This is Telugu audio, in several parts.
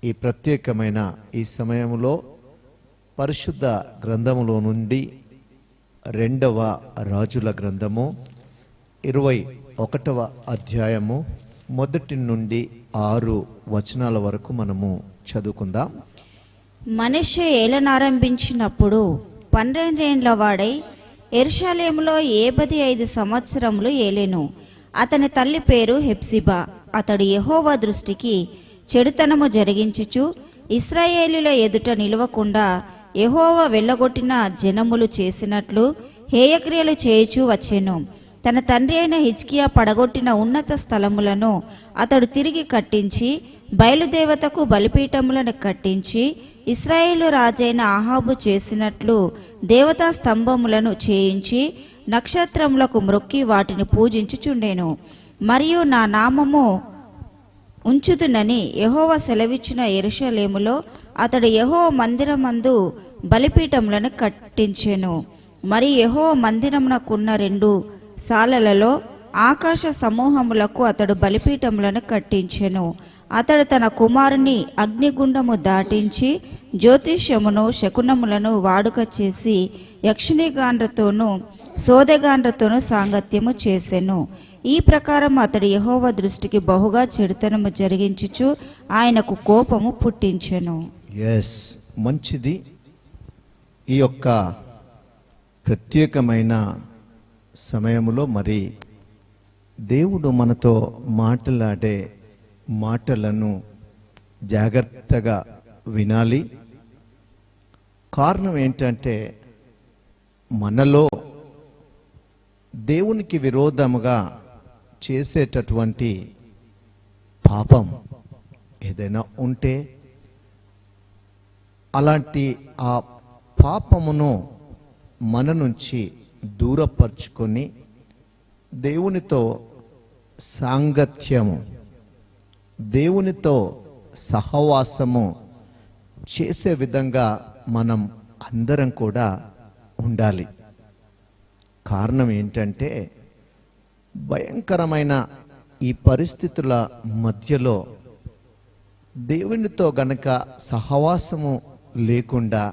ఈ ప్రత్యేకమైన ఈ సమయంలో పరిశుద్ధ గ్రంథములో నుండి 2వ రాజుల గ్రంథము 21వ అధ్యాయము 1 నుండి 6 వచనాల వరకు మనము చదువుకుందాం. మనష్షే ఏలనారంభించినప్పుడు 12 ఏండ్ల వాడై యెరూషలేములో 75 సంవత్సరములు ఏలెను. అతని తల్లి పేరు హెప్సిబా. అతడు యెహోవా దృష్టికి చెడుతనము జరిగించుచు ఇశ్రాయేలీయుల ఎదుట నిలవకుండా యెహోవా వెళ్ళగొట్టిన జనములు చేసినట్లు హేయక్రియలు చేయుచూ వచ్చెను. తన తండ్రి అయిన హిజ్కియా పడగొట్టిన ఉన్నత స్థలములను అతడు తిరిగి కట్టించి బయలుదేవతకు బలిపీఠములను కట్టించి ఇశ్రాయేలు రాజైన ఆహాబు చేసినట్లు దేవతా స్తంభములను చేయించి నక్షత్రములకు మ్రొక్కి వాటిని పూజించుచుండెను. మరియు నా నామము ఉంచుదునని యెహోవా సెలవిచ్చిన యెరూషలేములో అతడు యెహోవా మందిరమందు బలిపీఠములను కట్టించెను. మరి యెహోవా మందిరమునకున్న 2 సాలలలో ఆకాశ సమూహములకు అతడు బలిపీఠములను కట్టించెను. అతడు తన కుమారుని అగ్నిగుండము దాటించి జ్యోతిష్యమును శకునములను వాడుక చేసి యక్షిణీగాండ్రతోనూ సోదెగాండ్రతోనూ సాంగత్యము చేసెను. ఈ ప్రకారం అతడు యెహోవా దృష్టికి బహుగా చెడుతనము జరిగించుచు ఆయనకు కోపము పుట్టించెను. మంచిది. ఈ యొక్క ప్రత్యేకమైన సమయంలో మరి దేవుడు మనతో మాట్లాడే మాటలను జాగ్రత్తగా వినాలి. కారణం ఏంటంటే మనలో దేవునికి విరోధముగా చేసేటటువంటి పాపం ఏదైనా ఉంటే అలాంటి ఆ పాపమును మన నుంచి దూరపరుచుకొని దేవునితో సాంగత్యము, దేవునితో సహవాసము చేసే విధంగా మనం అందరం కూడా ఉండాలి. కారణం ఏంటంటే భయంకరమైన ఈ పరిస్థితుల మధ్యలో దేవునితో గనక సహవాసము లేకుండా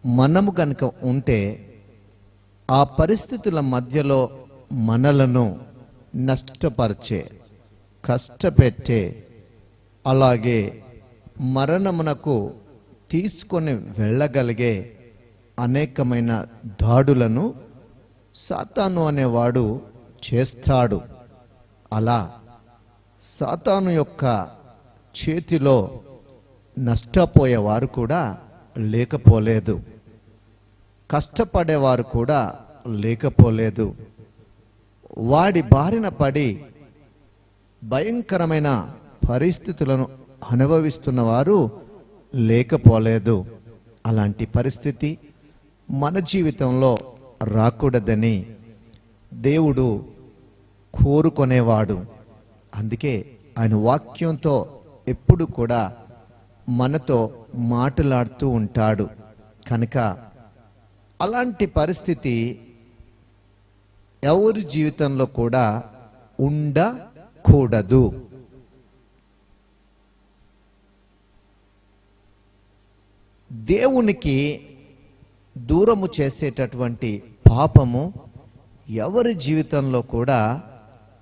మనము గనక ఉంటే ఆ పరిస్థితుల మధ్యలో మనలను నష్టపరిచే, కష్టపెట్టే, అలాగే మరణమునకు తీసుకొని వెళ్ళగలిగే అనేకమైన దాడులను సాతాను అనేవాడు చేస్తాడు. అలా సాతాను యొక్క చేతిలో నష్టపోయేవారు కూడా లేకపోలేదు, కష్టపడేవారు కూడా లేకపోలేదు. వాడి బారిన పడి భయంకరమైన పరిస్థితులను అనుభవిస్తున్న వారు లేకపోలేదు. అలాంటి పరిస్థితి మన జీవితంలో రాకూడదని దేవుడు కోరుకునేవాడు. అందుకే ఆయన వాక్యంతో ఎప్పుడు కూడా మనతో మాట్లాడుతూ ఉంటాడు. కనుక అలాంటి పరిస్థితి ఎవరి జీవితంలో కూడా ఉండకూడదు. దేవునికి దూరము చేసేటటువంటి పాపము ఎవరి జీవితంలో కూడా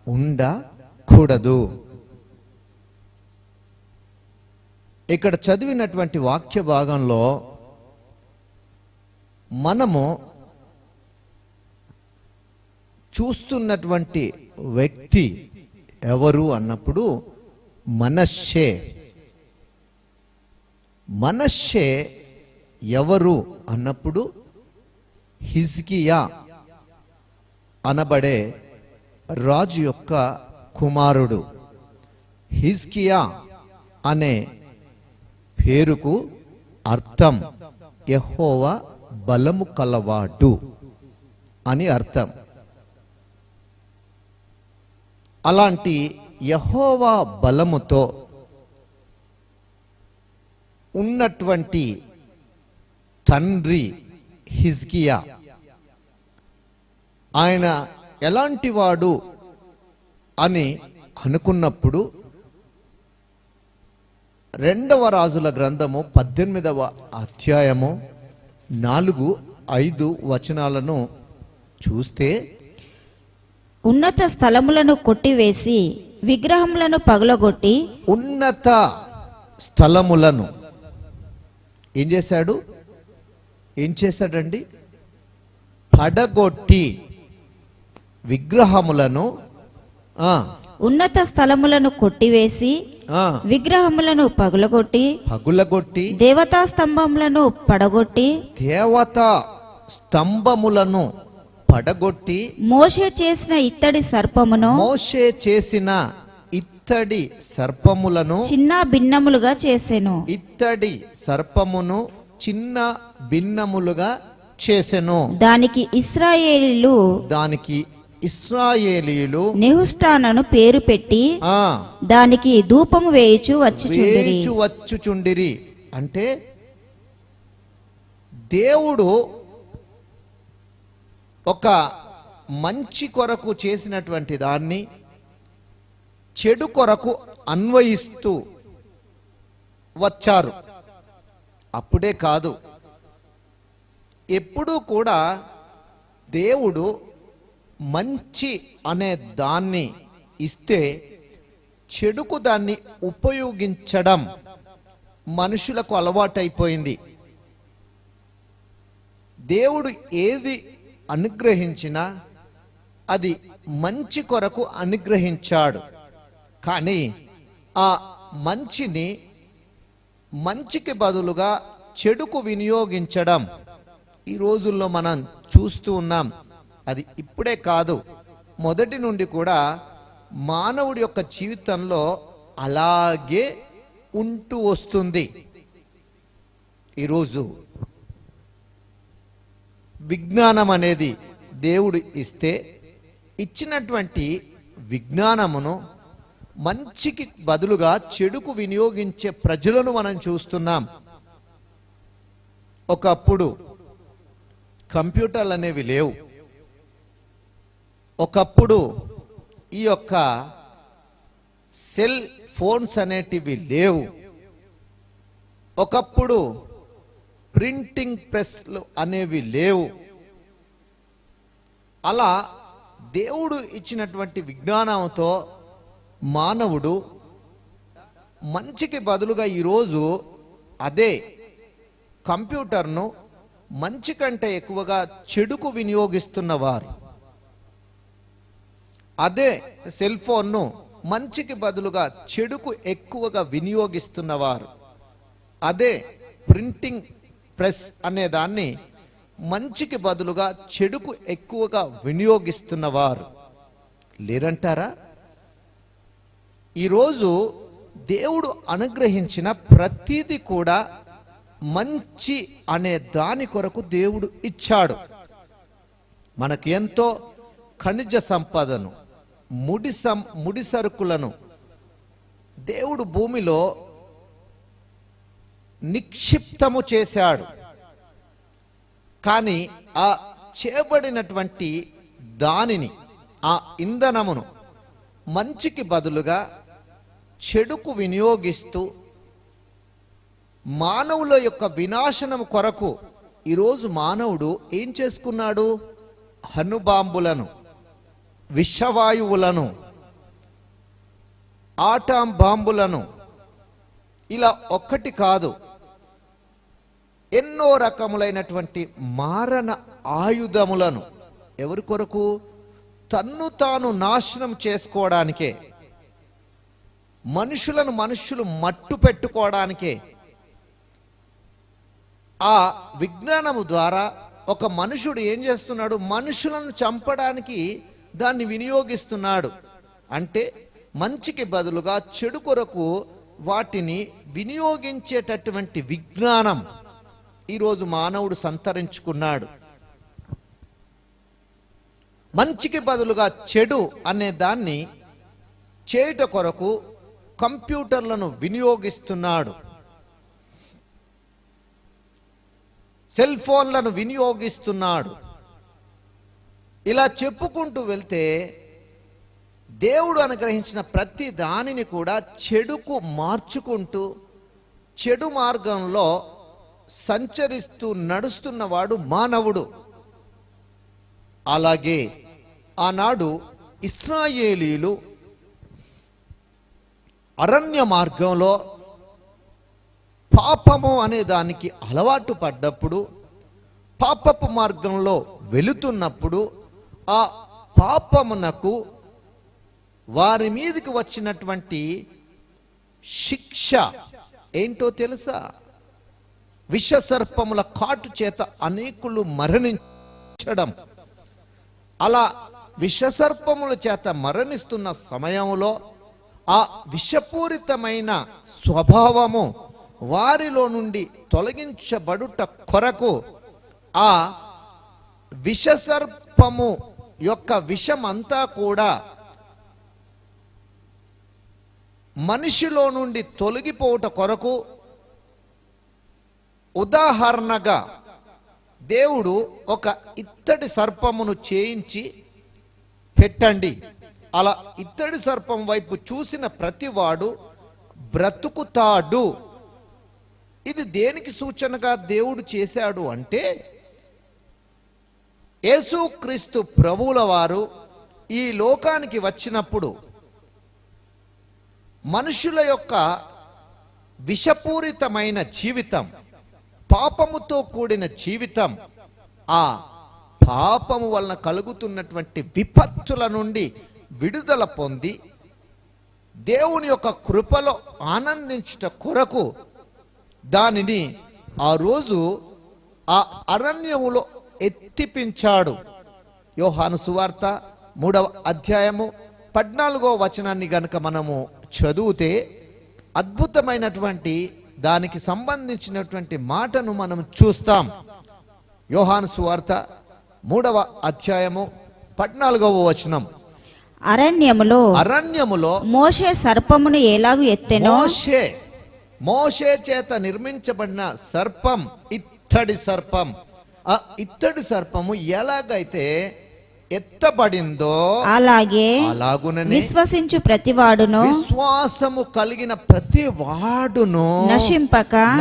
ఉండకూడదు. ఇక్కడ చదివినటువంటి వాక్య భాగంలో మనము చూస్తున్నటువంటి వ్యక్తి ఎవరు అన్నప్పుడు మనష్షే. మనష్షే ఎవరు అన్నప్పుడు హిజ్కియా అనబడే రాజు యొక్క కుమారుడు. హిజ్కియా అనే పేరుకు అర్థం యెహోవా బలము కలవాడు అని అర్థం. అలాంటి యెహోవా బలముతో ఉన్నటువంటి తండ్రి హిజ్కియా. ఆయన ఎలాంటి వాడు అని అనుకున్నప్పుడు రెండవ రాజుల గ్రంథము 18వ అధ్యాయము 4-5 వచనాలను చూస్తే, ఉన్నత స్థలములను కొట్టివేసి విగ్రహములను పగులగొట్టి, ఉన్నత స్థలములను ఏం చేశాడండి? పడగొట్టి విగ్రహములను ఉన్నత స్థలములను కొట్టివేసి విగ్రహములను పగులగొట్టి దేవతా స్తంభములను పడగొట్టి మోషే చేసిన ఇత్తడి సర్పములను చిన్న భిన్నములుగా చేసెను. ఇత్తడి సర్పమును చిన్న భిన్నములుగా చేసెను. దానికి ఇశ్రాయేలీయులు నెహుష్టానను పేరు పెట్టి దానికి ధూపము వచ్చుచుండిరి. అంటే దేవుడు ఒక మంచి కొరకు చేసినటువంటి దాన్ని చెడు కొరకు అన్వయిస్తూ వచ్చారు. అప్పుడే కాదు, ఎప్పుడూ కూడా దేవుడు మంచి అనే దాన్ని ఇస్తే చెడుకు దాన్ని ఉపయోగించడం మనుషులకు అలవాటైపోయింది. దేవుడు ఏది అనుగ్రహించినా అది మంచి కొరకు అనుగ్రహించాడు. కానీ ఆ మంచికి బదులుగా చెడుకు వినియోగించడం ఈ రోజుల్లో మనం చూస్తూ ఉన్నాం. అది ఇప్పుడే కాదు, మొదటి నుండి కూడా మానవుడి యొక్క జీవితంలో అలాగే ఉంటూ వస్తుంది. ఈరోజు విజ్ఞానం అనేది దేవుడు ఇస్తే, ఇచ్చినటువంటి విజ్ఞానమును మంచికి బదులుగా చెడుకు వినియోగించే ప్రజలను మనం చూస్తున్నాం. ఒకప్పుడు కంప్యూటర్లు అనేవి లేవు. ఒకప్పుడు ఈ యొక్క సెల్ ఫోన్స్ అనేటివి లేవు. ఒకప్పుడు ప్రింటింగ్ ప్రెస్లు అనేవి లేవు. అలా దేవుడు ఇచ్చినటువంటి విజ్ఞానంతో మానవుడు మంచికి బదులుగా ఈరోజు అదే కంప్యూటర్ను మంచి కంటే ఎక్కువగా చెడుకు వినియోగిస్తున్నవారు, అదే సెల్ ఫోన్ను మంచికి బదులుగా చెడుకు ఎక్కువగా వినియోగిస్తున్నవారు, అదే ప్రింటింగ్ ప్రెస్ అనే దాన్ని మంచికి బదులుగా చెడుకు ఎక్కువగా వినియోగిస్తున్నవారు లేరంటారా? ఈరోజు దేవుడు అనుగ్రహించిన ప్రతిదీ కూడా మంచి అనే దాని కొరకు దేవుడు ఇచ్చాడు. మనకు ఎంతో ఖనిజ సంపదను, ముడి సరుకులను దేవుడు భూమిలో నిక్షిప్తము చేశాడు. కానీ ఆ చేయబడినటువంటి దానిని, ఆ ఇంధనమును మంచికి బదులుగా చెడుకు వినియోగిస్తూ మానవుల యొక్క వినాశనం కొరకు ఈరోజు మానవుడు ఏం చేసుకున్నాడు? అణుబాంబులను, విషవాయువులను, ఆటాం బాంబులను, ఇలా ఒక్కటి కాదు, ఎన్నో రకములైనటువంటి మారణ ఆయుధములను ఎవరి కొరకు? తన్ను తాను నాశనం చేసుకోవడానికే, మనుషులు మట్టు పెట్టుకోవడానికే. ఆ విజ్ఞానము ద్వారా ఒక మనుషుడు ఏం చేస్తున్నాడు? మనుషులను చంపడానికి దాన్ని వినియోగిస్తున్నాడు. అంటే మంచికి బదులుగా చెడు కొరకు వాటిని వినియోగించేటటువంటి విజ్ఞానం ఈరోజు మానవుడు సంతరించుకున్నాడు. మంచికి బదులుగా చెడు అనే దాన్ని చేయుట కొరకు కంప్యూటర్లను వినియోగిస్తున్నాడు, సెల్ ఫోన్లను వినియోగిస్తున్నాడు. ఇలా చెప్పుకుంటూ వెళ్తే దేవుడు అనుగ్రహించిన ప్రతి దానిని కూడా చెడుకు మార్చుకుంటూ చెడు మార్గంలో సంచరిస్తూ నడుస్తున్నవాడు మానవుడు. అలాగే ఆనాడు ఇశ్రాయేలీయులు అరణ్య మార్గంలో పాపము అనే దానికి అలవాటు పడ్డప్పుడు, పాపపు మార్గంలో వెళుతున్నప్పుడు ఆ పాపమునకు వారి మీదకి వచ్చినటువంటి శిక్ష ఏంటో తెలుసా? విషసర్పముల కాటు చేత అనేకులు మరణించడం. అలా విషసర్పముల చేత మరణిస్తున్న సమయంలో ఆ విషపూరితమైన స్వభావము వారిలో నుండి తొలగించబడుట కొరకు ఆ విషసర్పము యొక్క విషమంతా కూడా మనిషిలో నుండి తొలగిపోవుట కొరకు ఉదాహరణగా దేవుడు ఒక ఇత్తడి సర్పమును చేయించి పెట్టండి, అలా ఇత్తడి సర్పం వైపు చూసిన ప్రతివాడు బ్రతుకుతాడు. ఇది దేనికి సూచనగా దేవుడు చేశాడు అంటే, యేసుక్రీస్తు ప్రభువుల వారు ఈ లోకానికి వచ్చినప్పుడు మనుషుల యొక్క విషపూరితమైన జీవితం, పాపముతో కూడిన జీవితం, ఆ పాపము వలన కలుగుతున్నటువంటి విపత్తుల నుండి విడుదల పొంది దేవుని యొక్క కృపలో ఆనందించుట కొరకు దానిని ఆ రోజు ఆ అరణ్యములో ఎత్తిపించాడు. యోహాను సువార్త 3వ అధ్యాయము 14వ వచనాన్ని గనుక మనము చదివితే అద్భుతమైనటువంటి దానికి సంబంధించినటువంటి మాటను మనం చూస్తాం. యోహాను సువార్త 3వ అధ్యాయము 14వ వచనం. అరణ్యములో మోషే సర్పమును ఎలాగు ఎత్తెనో, మోషే చేత నిర్మించబడిన సర్పం, ఇత్తడి సర్పం, ఆ ఇత్తడి సర్పము ఎలాగైతే ఎత్తబడిందో అలాగుననే విశ్వసించు ప్రతివాడును, విశ్వాసము కలిగిన ప్రతివాడును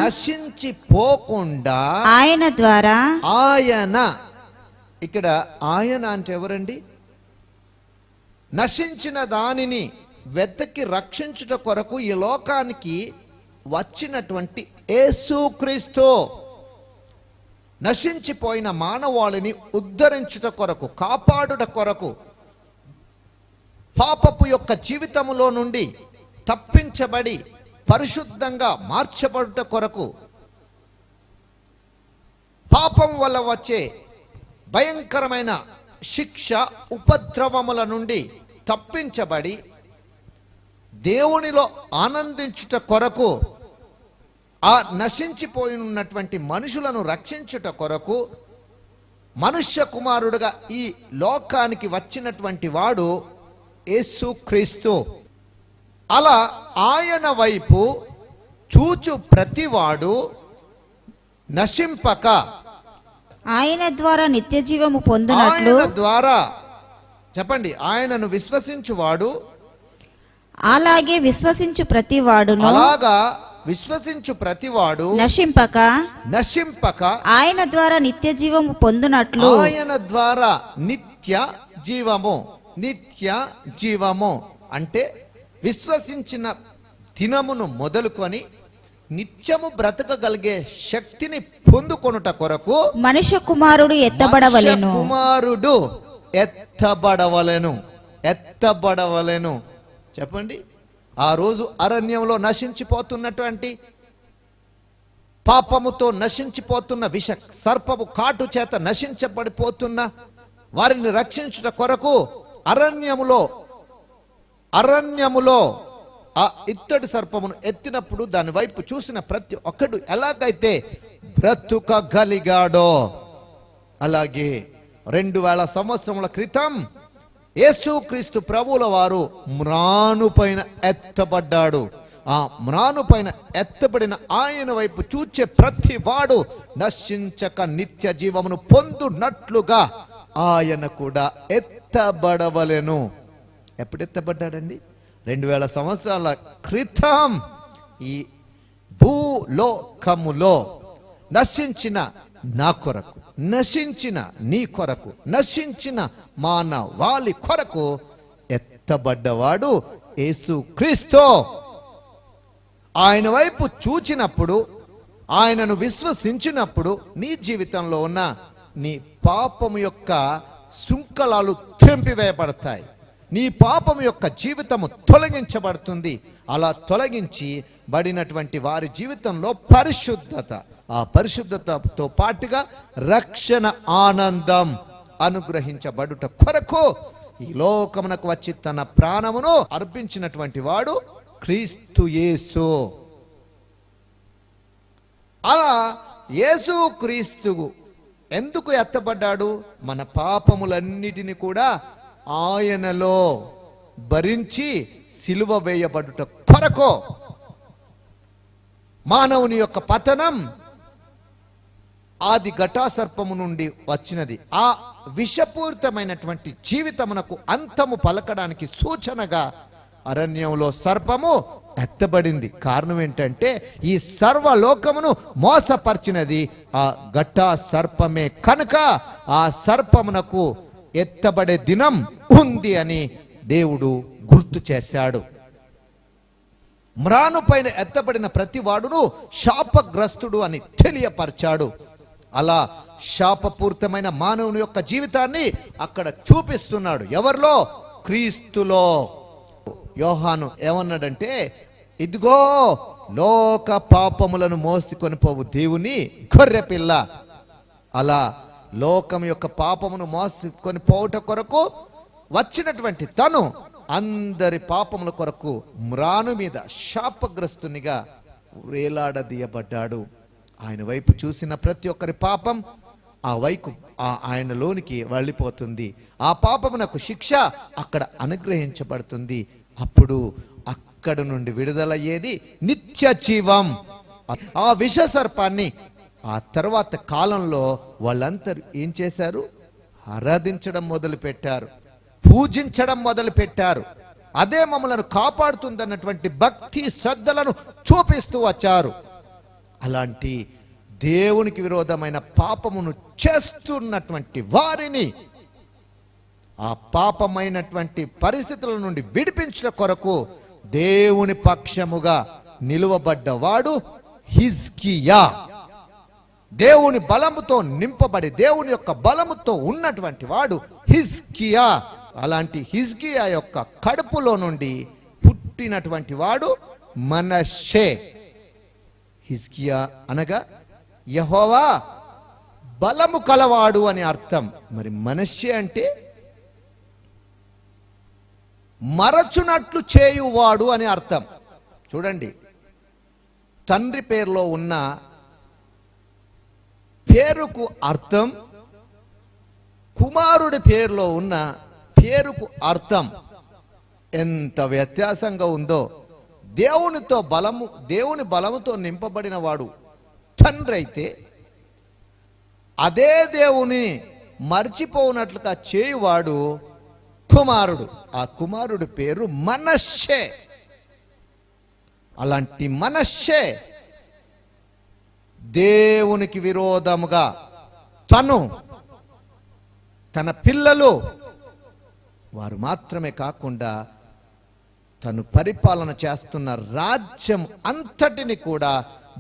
నశించిపోకుండా ఆయన ద్వారా, ఆయన, ఇక్కడ ఆయన అంటే ఎవరండి? నశించిన దానిని వెతకి రక్షించుట కొరకు ఈ లోకానికి వచ్చినటువంటి యేసుక్రీస్తు, నశించిపోయిన మానవాళిని ఉద్ధరించుట కొరకు, కాపాడుట కొరకు, పాపపు యొక్క జీవితములో నుండి తప్పించబడి పరిశుద్ధంగా మార్చబడుట కొరకు, పాపం వల్ల వచ్చే భయంకరమైన శిక్ష ఉపద్రవముల నుండి తప్పించబడి దేవునిలో ఆనందించుట కొరకు, ఆ నశించిపోయినటువంటి మనుషులను రక్షించుట కొరకు మనుష్య కుమారుడుగా ఈ లోకానికి వచ్చినటువంటి వాడు యేసుక్రీస్తు. అలా ఆయన వైపు చూచు ప్రతివాడు నశింపక, ఆయన ద్వారా నిత్య జీవము పొందునట్లు, ఆయన ద్వారా, చెప్పండి, ఆయనను విశ్వసించువాడు, అలాగే విశ్వసించు ప్రతివాడును, అలాగా విశ్వసించు ప్రతివాడు నశింపక ఆయన ద్వారా నిత్య జీవము పొందునట్లు, ఆయన ద్వారా నిత్య జీవము అంటే విశ్వసించిన దినమును మొదలుకొని నిత్యము బ్రతకగలిగే శక్తిని పొందుకొనుట కొరకు మనుష్య కుమారుడు ఎత్తబడవలెను. చెప్పండి, ఆ రోజు అరణ్యంలో నశించిపోతున్నటువంటి, పాపముతో నశించిపోతున్న విష సర్పము కాటు చేత నశించబడిపోతున్న వారిని రక్షించుట కొరకు అరణ్యములో ఆ ఇత్తడి సర్పమును ఎత్తినప్పుడు దాని వైపు చూసిన ప్రతి ఒక్కడు ఎలాగైతే బ్రతుకగలిగాడో, అలాగే 2000 సంవత్సరముల క్రితం యేసుక్రీస్తు ప్రభువుల వారు మ్రాను పైన ఎత్తబడ్డాడు. ఆ మ్రాను పైన ఎత్తబడిన ఆయన వైపు చూచే ప్రతి వాడు నశించక నిత్య జీవమును పొందునట్లుగా ఆయన కూడా ఎత్తబడవలెను. ఎప్పుడు ఎత్తబడ్డాడండి? 2000 సంవత్సరాల క్రితం ఈ భూలోకములో నశించిన నా కొరకు, నశించిన నీ కొరకు, నశించిన మానవాళి కొరకు ఎత్తబడ్డవాడు యేసుక్రీస్తు. ఆయన వైపు చూచినప్పుడు, ఆయనను విశ్వసించినప్పుడు నీ జీవితంలో ఉన్న నీ పాపము యొక్క శృంఖలాలు తెంపివేయబడతాయి. నీ పాపం యొక్క జీవితము తొలగించబడుతుంది. అలా తొలగించి బడినటువంటి వారి జీవితంలో పరిశుద్ధత, ఆ పరిశుద్ధతతో పాటుగా రక్షణ ఆనందం అనుగ్రహించబడుట కొరకు ఈ లోకమునకు వచ్చి తన ప్రాణమును అర్పించినటువంటి వాడు క్రీస్తు యేసు. అలా యేసు క్రీస్తు ఎందుకు ఎత్తబడ్డాడు? మన పాపములన్నిటిని కూడా ఆయనలో భరించి సిలువ వేయబడుట కొరకు. మానవుని యొక్క పతనం ఆది ఘటాసర్పము నుండి వచ్చినది. ఆ విషపూరితమైనటువంటి జీవితమునకు అంతము పలకడానికి సూచనగా అరణ్యంలో సర్పము ఎత్తబడింది. కారణం ఏంటంటే ఈ సర్వలోకమును మోసపరిచినది ఆ ఘటా సర్పమే కనుక ఆ సర్పమునకు ఎత్తబడే దినం ఉంది అని దేవుడు గుర్తు చేశాడు. మ్రాను పైన ఎత్తబడిన ప్రతి వాడును శాపగ్రస్తుడు అని తెలియపరిచాడు. అలా శాపపూరితమైన మానవుని యొక్క జీవితాన్ని అక్కడ చూపిస్తున్నాడు. ఎవరిలో? క్రీస్తులో. యోహాను ఏమన్నాడంటే, ఇదిగో లోక పాపములను మోసుకొని పోవు దేవుని గొర్రెపిల్ల. అలా లోకం యొక్క పాపమును మోసుకొని పోవుట కొరకు వచ్చినటువంటి తను అందరి పాపముల కొరకు మ్రాను మీద శాపగ్రస్తునిగా వేలాడదీయబడ్డాడు. ఆయన వైపు చూసిన ప్రతి ఒక్కరి పాపం ఆ వైపు ఆయనలోనికి వెళ్ళిపోతుంది. ఆ పాపమునకు శిక్ష అక్కడ అనుగ్రహించబడుతుంది. అప్పుడు అక్కడ నుండి విడుదలయ్యేది నిత్య జీవం. ఆ విష సర్పాన్ని ఆ తర్వాత కాలంలో వాళ్ళందరూ ఏం చేశారు? ఆరాధించడం మొదలు పెట్టారు, పూజించడం మొదలు పెట్టారు. అదే మమ్మలను కాపాడుతుందన్నటువంటి భక్తి శ్రద్ధలను చూపిస్తూ వచ్చారు. అలాంటి దేవునికి విరోధమైన పాపమును చేస్తున్నటువంటి వారిని ఆ పాపమైనటువంటి పరిస్థితుల నుండి విడిపించడం కొరకు దేవుని పక్షముగా నిలువబడ్డవాడు హిజ్కియా. దేవుని బలముతో నింపబడి దేవుని యొక్క బలముతో ఉన్నటువంటి వాడు హిజ్కియా. అలాంటి హిజ్కియా యొక్క కడుపులో నుండి పుట్టినటువంటి వాడు మనష్షే. హిజ్కియా అనగా యెహోవా బలము కలవాడు అని అర్థం. మరి మనష్షే అంటే మరచునట్లు చేయువాడు అని అర్థం. చూడండి, తండ్రి పేరులో ఉన్న పేరుకు అర్థం, కుమారుడి పేరులో ఉన్న పేరుకు అర్థం ఎంత వ్యత్యాసంగా ఉందో. దేవుని బలముతో నింపబడిన వాడు తండ్రి అయితే, అదే దేవుని మర్చిపోనట్లుగా చేయువాడు కుమారుడు. ఆ కుమారుడి పేరు మనష్షే. అలాంటి మనష్షే దేవునికి విరోధముగా తన పిల్లలు వారు మాత్రమే కాకుండా తను పరిపాలన చేస్తున్న రాజ్యం అంతటిని కూడా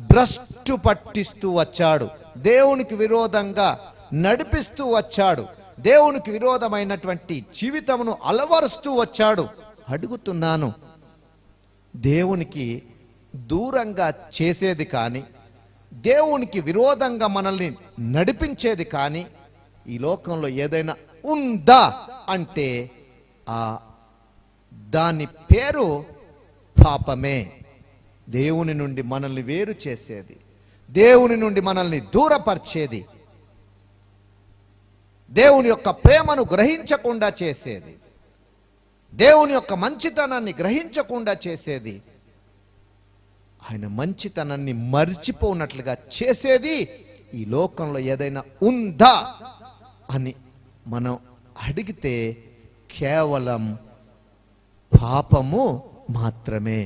భ్రష్టు పట్టిస్తూ వచ్చాడు. దేవునికి విరోధంగా నడిపిస్తూ వచ్చాడు. దేవునికి విరోధమైనటువంటి జీవితమును అలవరుస్తూ వచ్చాడు. అడుగుతున్నాను, దేవునికి దూరంగా చేసేది కానీ, దేవునికి విరోధంగా మనల్ని నడిపించేది కానీ ఈ లోకంలో ఏదైనా ఉందా అంటే దాని పేరు పాపమే. దేవుని నుండి మనల్ని వేరు చేసేది, దేవుని నుండి మనల్ని దూరపరిచేది, దేవుని యొక్క ప్రేమను గ్రహించకుండా చేసేది, దేవుని యొక్క మంచితనాన్ని గ్రహించకుండా చేసేది, ఆయన మంచితనాన్ని మర్చిపోనట్లుగా చేసేది ఈ లోకంలో ఏదైనా ఉందా అని మనం అడిగితే కేవలం పాపము మాత్రమే.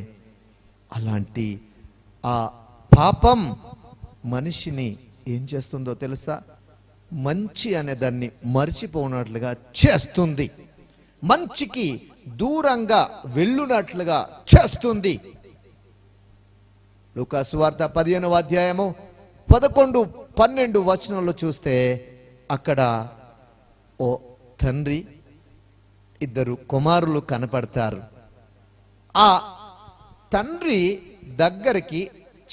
అలాంటి ఆ పాపం మనిషిని ఏం చేస్తుందో తెలుసా? మంచి అనే దాన్ని మర్చిపోనట్లుగా చేస్తుంది, మంచికి దూరంగా వెళ్ళునట్లుగా చేస్తుంది. లూకాసు వార్త 15వ అధ్యాయము 11, 12 వచనంలో చూస్తే అక్కడ ఓ తండ్రి, ఇద్దరు కుమారులు కనపడతారు. ఆ తండ్రి దగ్గరికి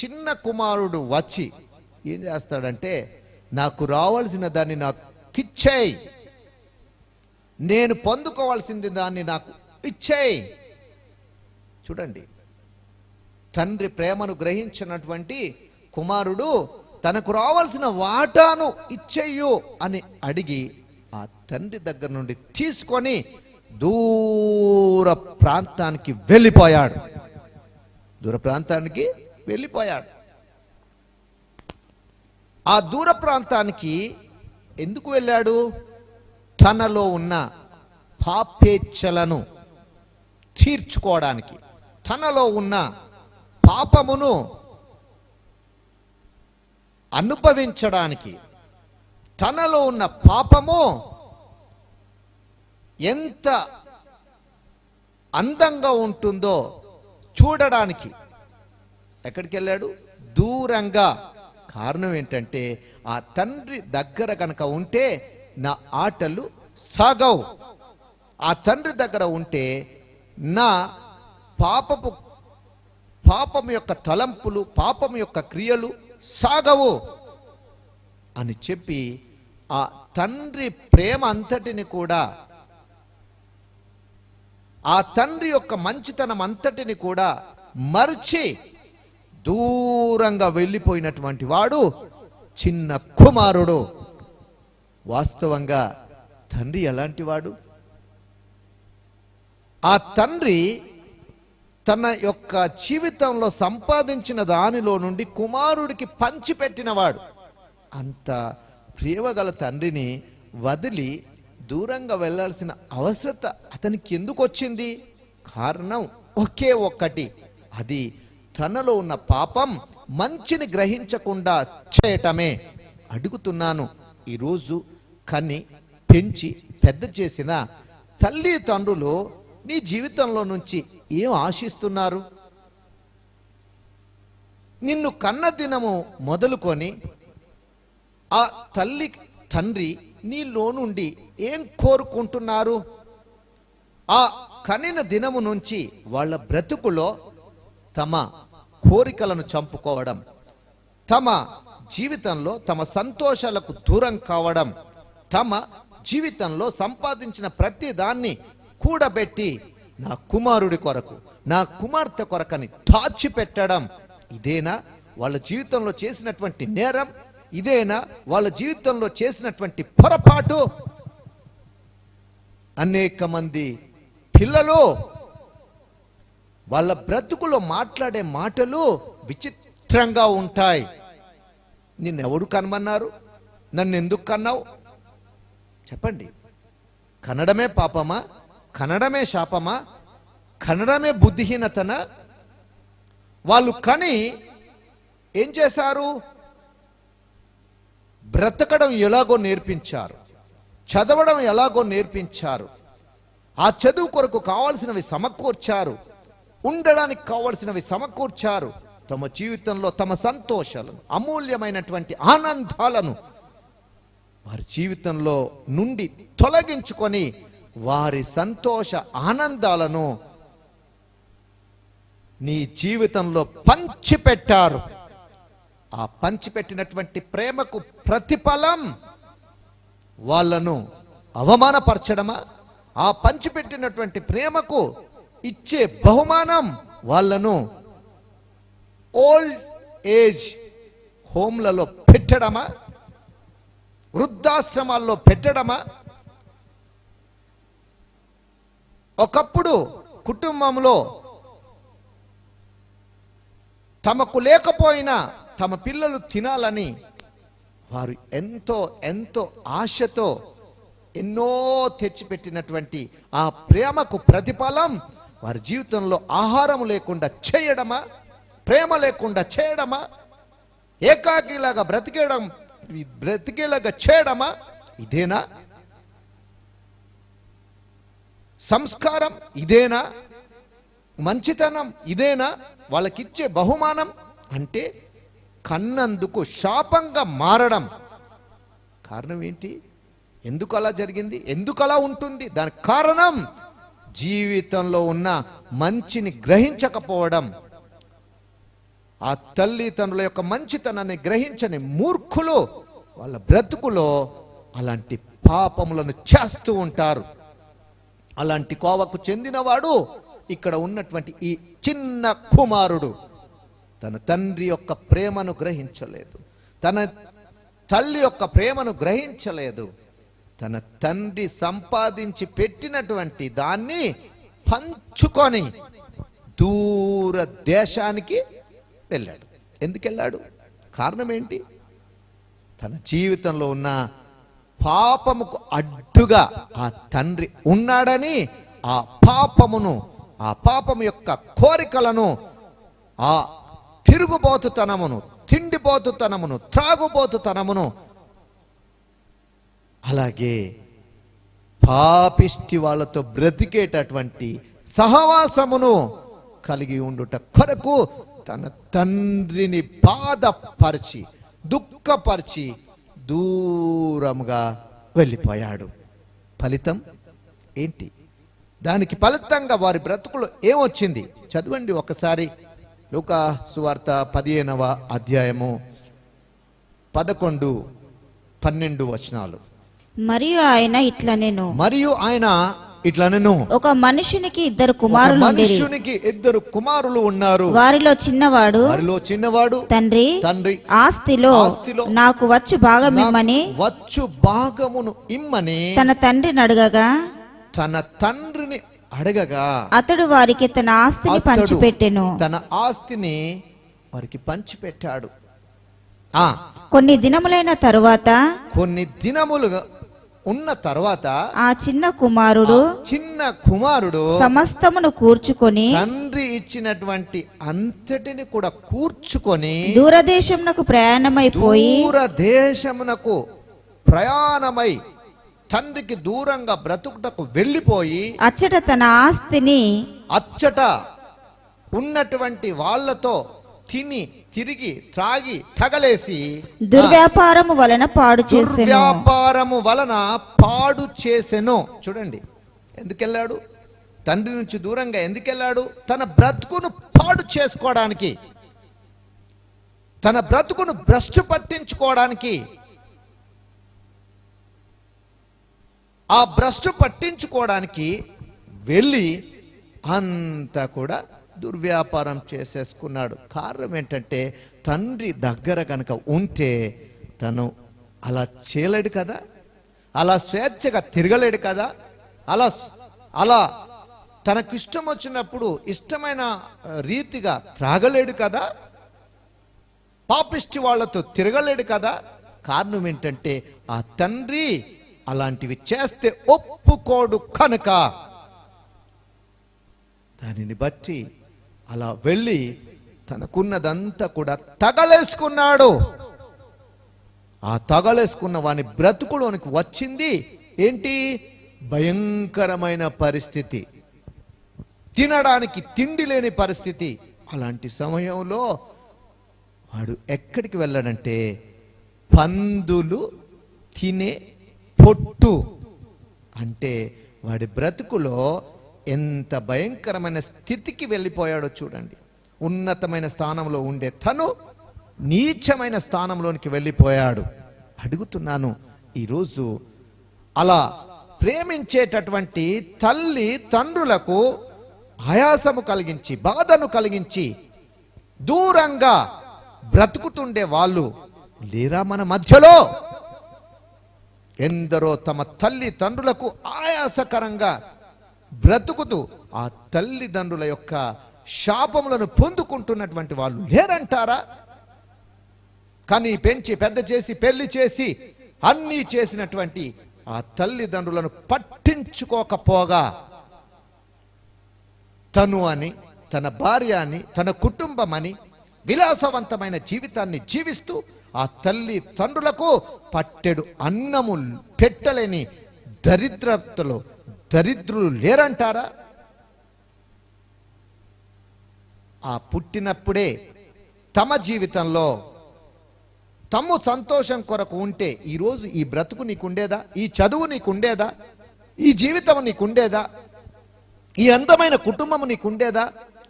చిన్న కుమారుడు వచ్చి ఏం చేస్తాడంటే, నాకు రావాల్సిన దాన్ని నాకు ఇచ్చేయి, నేను పొందుకోవాల్సింది దాన్ని నాకు ఇచ్చేయి. చూడండి, తండ్రి ప్రేమను గ్రహించినటువంటి కుమారుడు తనకు రావాల్సిన వాటాను ఇచ్చేయు అని అడిగి ఆ తండ్రి దగ్గర నుండి తీసుకొని దూర ప్రాంతానికి వెళ్ళిపోయాడు. ఆ దూర ప్రాంతానికి ఎందుకు వెళ్ళాడు? తనలో ఉన్న పాపేచ్ఛలను తీర్చుకోవడానికి, తనలో ఉన్న పాపమును అనుభవించడానికి, తనలో ఉన్న పాపము ఎంత అందంగా ఉంటుందో చూడడానికి ఎక్కడికి వెళ్ళాడు? దూరంగా. కారణం ఏంటంటే, ఆ తండ్రి దగ్గర కనుక ఉంటే నా ఆటలు సాగవు, ఆ తండ్రి దగ్గర ఉంటే నా పాపం యొక్క తలంపులు, పాపం యొక్క క్రియలు సాగవు అని చెప్పి ఆ తండ్రి ప్రేమ అంతటిని కూడా, ఆ తండ్రి యొక్క మంచితనం అంతటిని కూడా మరిచి దూరంగా వెళ్ళిపోయినటువంటి వాడు చిన్న కుమారుడు. వాస్తవంగా తండ్రి ఎలాంటి వాడు? ఆ తండ్రి తన యొక్క జీవితంలో సంపాదించిన దానిలో నుండి కుమారుడికి పంచిపెట్టినవాడు. అంత ప్రేమగల తండ్రిని వదిలి దూరంగా వెళ్ళాల్సిన అవసరత అతనికి ఎందుకు వచ్చింది? కారణం ఒకే ఒక్కటి, అది తనలో ఉన్న పాపం మంచిని గ్రహించకుండా చేయటమే. అడుగుతున్నాను, ఈరోజు కని పెంచి పెద్ద చేసిన తల్లి తండ్రులు నీ జీవితంలో నుంచి ఏం ఆశిస్తున్నారు? నిన్ను కన్న దినము మొదలుకొని ఆ తల్లి తండ్రి నీలో నుండి ఏం కోరుకుంటున్నారు? ఆ కనిన దినము నుంచి వాళ్ళ బ్రతుకులో తమ కోరికలను చంపుకోవడం, తమ జీవితంలో తమ సంతోషాలకు దూరం కావడం, తమ జీవితంలో సంపాదించిన ప్రతి దాన్ని కూడబెట్టి నా కుమారుడి కొరకు, నా కుమార్తె కొరకని దాచిపెట్టడం, ఇదేనా వాళ్ళ జీవితంలో చేసినటువంటి నేరం? ఇదేనా వాళ్ళ జీవితంలో చేసినటువంటి పొరపాటు? అనేక మంది పిల్లలు వాళ్ళ బ్రతుకులో మాట్లాడే మాటలు విచిత్రంగా ఉంటాయి. నిన్నెవరు కనమన్నారు? నన్ను ఎందుకు కన్నావు? చెప్పండి. కనడమే పాపమా? కనడమే శాపమా? కనడమే బుద్ధిహీనతనా? వాళ్ళు కని ఏం చేశారు? బ్రతకడం ఎలాగో నేర్పించారు, చదవడం ఎలాగో నేర్పించారు, ఆ చదువు కొరకు కావాల్సినవి సమకూర్చారు, ఉండడానికి కావలసినవి సమకూర్చారు. తమ జీవితంలో తమ సంతోషాలను, అమూల్యమైనటువంటి ఆనందాలను వారి జీవితంలో నుండి తొలగించుకొని వారి సంతోష ఆనందాలను నీ జీవితంలో పంచిపెట్టారు. ఆ పంచిపెట్టినటువంటి ప్రేమకు ప్రతిఫలం వాళ్ళను అవమానపరచడమా? ఆ పంచిపెట్టినటువంటి ప్రేమకు ఇచ్చే బహుమానం వాళ్ళను ఓల్డ్ ఏజ్ హోమ్లలో పెట్టడమా? వృద్ధాశ్రమాల్లో పెట్టడమా? ఒకప్పుడు కుటుంబంలో తమకు లేకపోయినా తమ పిల్లలు తినాలని వారు ఎంతో ఎంతో ఆశతో ఎన్నో తెచ్చిపెట్టినటువంటి ఆ ప్రేమకు ప్రతిఫలం వారి జీవితంలో ఆహారం లేకుండా చేయడమా? ప్రేమ లేకుండా చేయడమా? ఏకాకిలాగా బ్రతికేలాగా చేయడమా? ఇదేనా సంస్కారం? ఇదేనా మంచితనం? ఇదేనా వాళ్ళకిచ్చే బహుమానం? అంటే కన్నందుకు శాపంగా మారడం. కారణం ఏంటి? ఎందుకు అలా జరిగింది? ఎందుకు అలా ఉంటుంది? దానికి కారణం జీవితంలో ఉన్న మంచిని గ్రహించకపోవడం. ఆ తల్లిదండ్రుల యొక్క మంచితనాన్ని గ్రహించని మూర్ఖులు వాళ్ళ బ్రతుకులో అలాంటి పాపములను చేస్తూ ఉంటారు. అలాంటి కోవకు చెందినవాడు ఇక్కడ ఉన్నటువంటి ఈ చిన్న కుమారుడు. తన తండ్రి యొక్క ప్రేమను గ్రహించలేదు, తన తల్లి యొక్క ప్రేమను గ్రహించలేదు. తన తండ్రి సంపాదించి పెట్టినటువంటి దాన్ని పంచుకొని దూర దేశానికి వెళ్ళాడు. ఎందుకు వెళ్ళాడు? కారణం ఏంటి? తన జీవితంలో ఉన్న పాపముకు అడ్డుగా ఆ తండ్రి ఉన్నాడని, ఆ పాపము యొక్క కోరికలను, ఆ తిరుగుబోతుతనమును, తిండిపోతుతనమును, త్రాగుబోతుతనమును, అలాగే పాపిష్టి వాళ్ళతో బ్రతికేటటువంటి సహవాసమును కలిగి ఉండుట కొరకు తన తండ్రిని బాధపరిచి దుఃఖపరిచి దూరంగా వెళ్ళిపోయాడు. ఫలితం ఏంటి? దానికి ఫలితంగా వారి బ్రతుకులో ఏమొచ్చింది? చదవండి ఒకసారి లూకా సువార్త 15వ అధ్యాయము 11, 12 వచనాలు. మరియు ఆయన ఇట్లా నేను ఒక మనుషునికి ఇద్దరు కుమారులు ఉన్నారు. వారిలో చిన్నవాడు తండ్రి ఆస్తిలో నాకు వచ్చు భాగమును ఇమ్మని తన తండ్రిని అడగగా అతడు వారికి తన ఆస్తిని పంచిపెట్టాడు. కొన్ని దినములుగా ఉన్న తరువాత ఆ చిన్న కుమారుడు సమస్తమును కూర్చుకొని, తండ్రి ఇచ్చినటువంటి అంతటిని కూడా కూర్చుకొని దూరదేశమునకు ప్రయాణమై తండ్రికి దూరంగా బ్రతుకుటకు వెళ్ళిపోయి అచ్చట ఉన్నటువంటి వాళ్ళతో తిరిగి త్రాగి తగలేసి దుర్వ్యాపారము వలన పాడు చేసెను. చూడండి, ఎందుకెళ్ళాడు? తండ్రి నుంచి దూరంగా ఎందుకెళ్ళాడు? తన బ్రతుకును పాడు చేసుకోవడానికి, తన బ్రతుకును భ్రష్టు పట్టించుకోవడానికి. ఆ భ్రష్టు పట్టించుకోవడానికి వెళ్ళి అంతా కూడా దుర్వ్యాపారం చేసేసుకున్నాడు. కారణం ఏంటంటే తండ్రి దగ్గర కనుక ఉంటే తను అలా చేయలేడు కదా, అలా స్వేచ్ఛగా తిరగలేడు కదా, అలా తనకు ఇష్టం వచ్చినప్పుడు ఇష్టమైన రీతిగా త్రాగలేడు కదా, పాపిష్టి వాళ్ళతో తిరగలేడు కదా. కారణం ఏంటంటే ఆ తండ్రి అలాంటివి చేస్తే ఒప్పుకోడు కనుక దానిని బట్టి అలా వెళ్ళి తనకున్నదంతా కూడా తగలేసుకున్నాడు. ఆ తగలేసుకున్న వాని బ్రతుకులోనికి వచ్చింది ఏంటి? భయంకరమైన పరిస్థితి, తినడానికి తిండి లేని పరిస్థితి. అలాంటి సమయంలో వాడు ఎక్కడికి వెళ్ళాడంటే పందులు తినే పొట్టు. అంటే వాడి బ్రతుకులో ఎంత భయంకరమైన స్థితికి వెళ్ళిపోయాడో చూడండి. ఉన్నతమైన స్థానంలో ఉండే తను నీచమైన స్థానంలోనికి వెళ్ళిపోయాడు. అడుగుతున్నాను, ఈరోజు అలా ప్రేమించేటటువంటి తల్లి తండ్రులకు ఆయాసము కలిగించి, బాధను కలిగించి దూరంగా బ్రతుకుతుండే వాళ్ళు లేరా మన మధ్యలో? ఎందరో తమ తల్లి తండ్రులకు ఆయాసకరంగా బ్రతుకుతూ ఆ తల్లిదండ్రుల యొక్క శాపములను పొందుకుంటున్నటువంటి వాళ్ళు లేరంటారా? కానీ పెంచి పెద్ద చేసి పెళ్లి చేసి అన్నీ చేసినటువంటి ఆ తల్లిదండ్రులను పట్టించుకోకపోగా తను అని, తన భార్య అని, తన కుటుంబం అని విలాసవంతమైన జీవితాన్ని జీవిస్తూ ఆ తల్లి తండ్రులకు పట్టెడు అన్నము పెట్టలేని దరిద్రులు లేరంటారా? ఆ పుట్టినప్పుడే తమ జీవితంలో తమ్ము సంతోషం కొరకు ఉంటే ఈరోజు ఈ బ్రతుకు నీకుండేదా? ఈ చదువు నీకుండేదా? ఈ జీవితం నీకుండేదా? ఈ అందమైన కుటుంబం నీకుండేదా?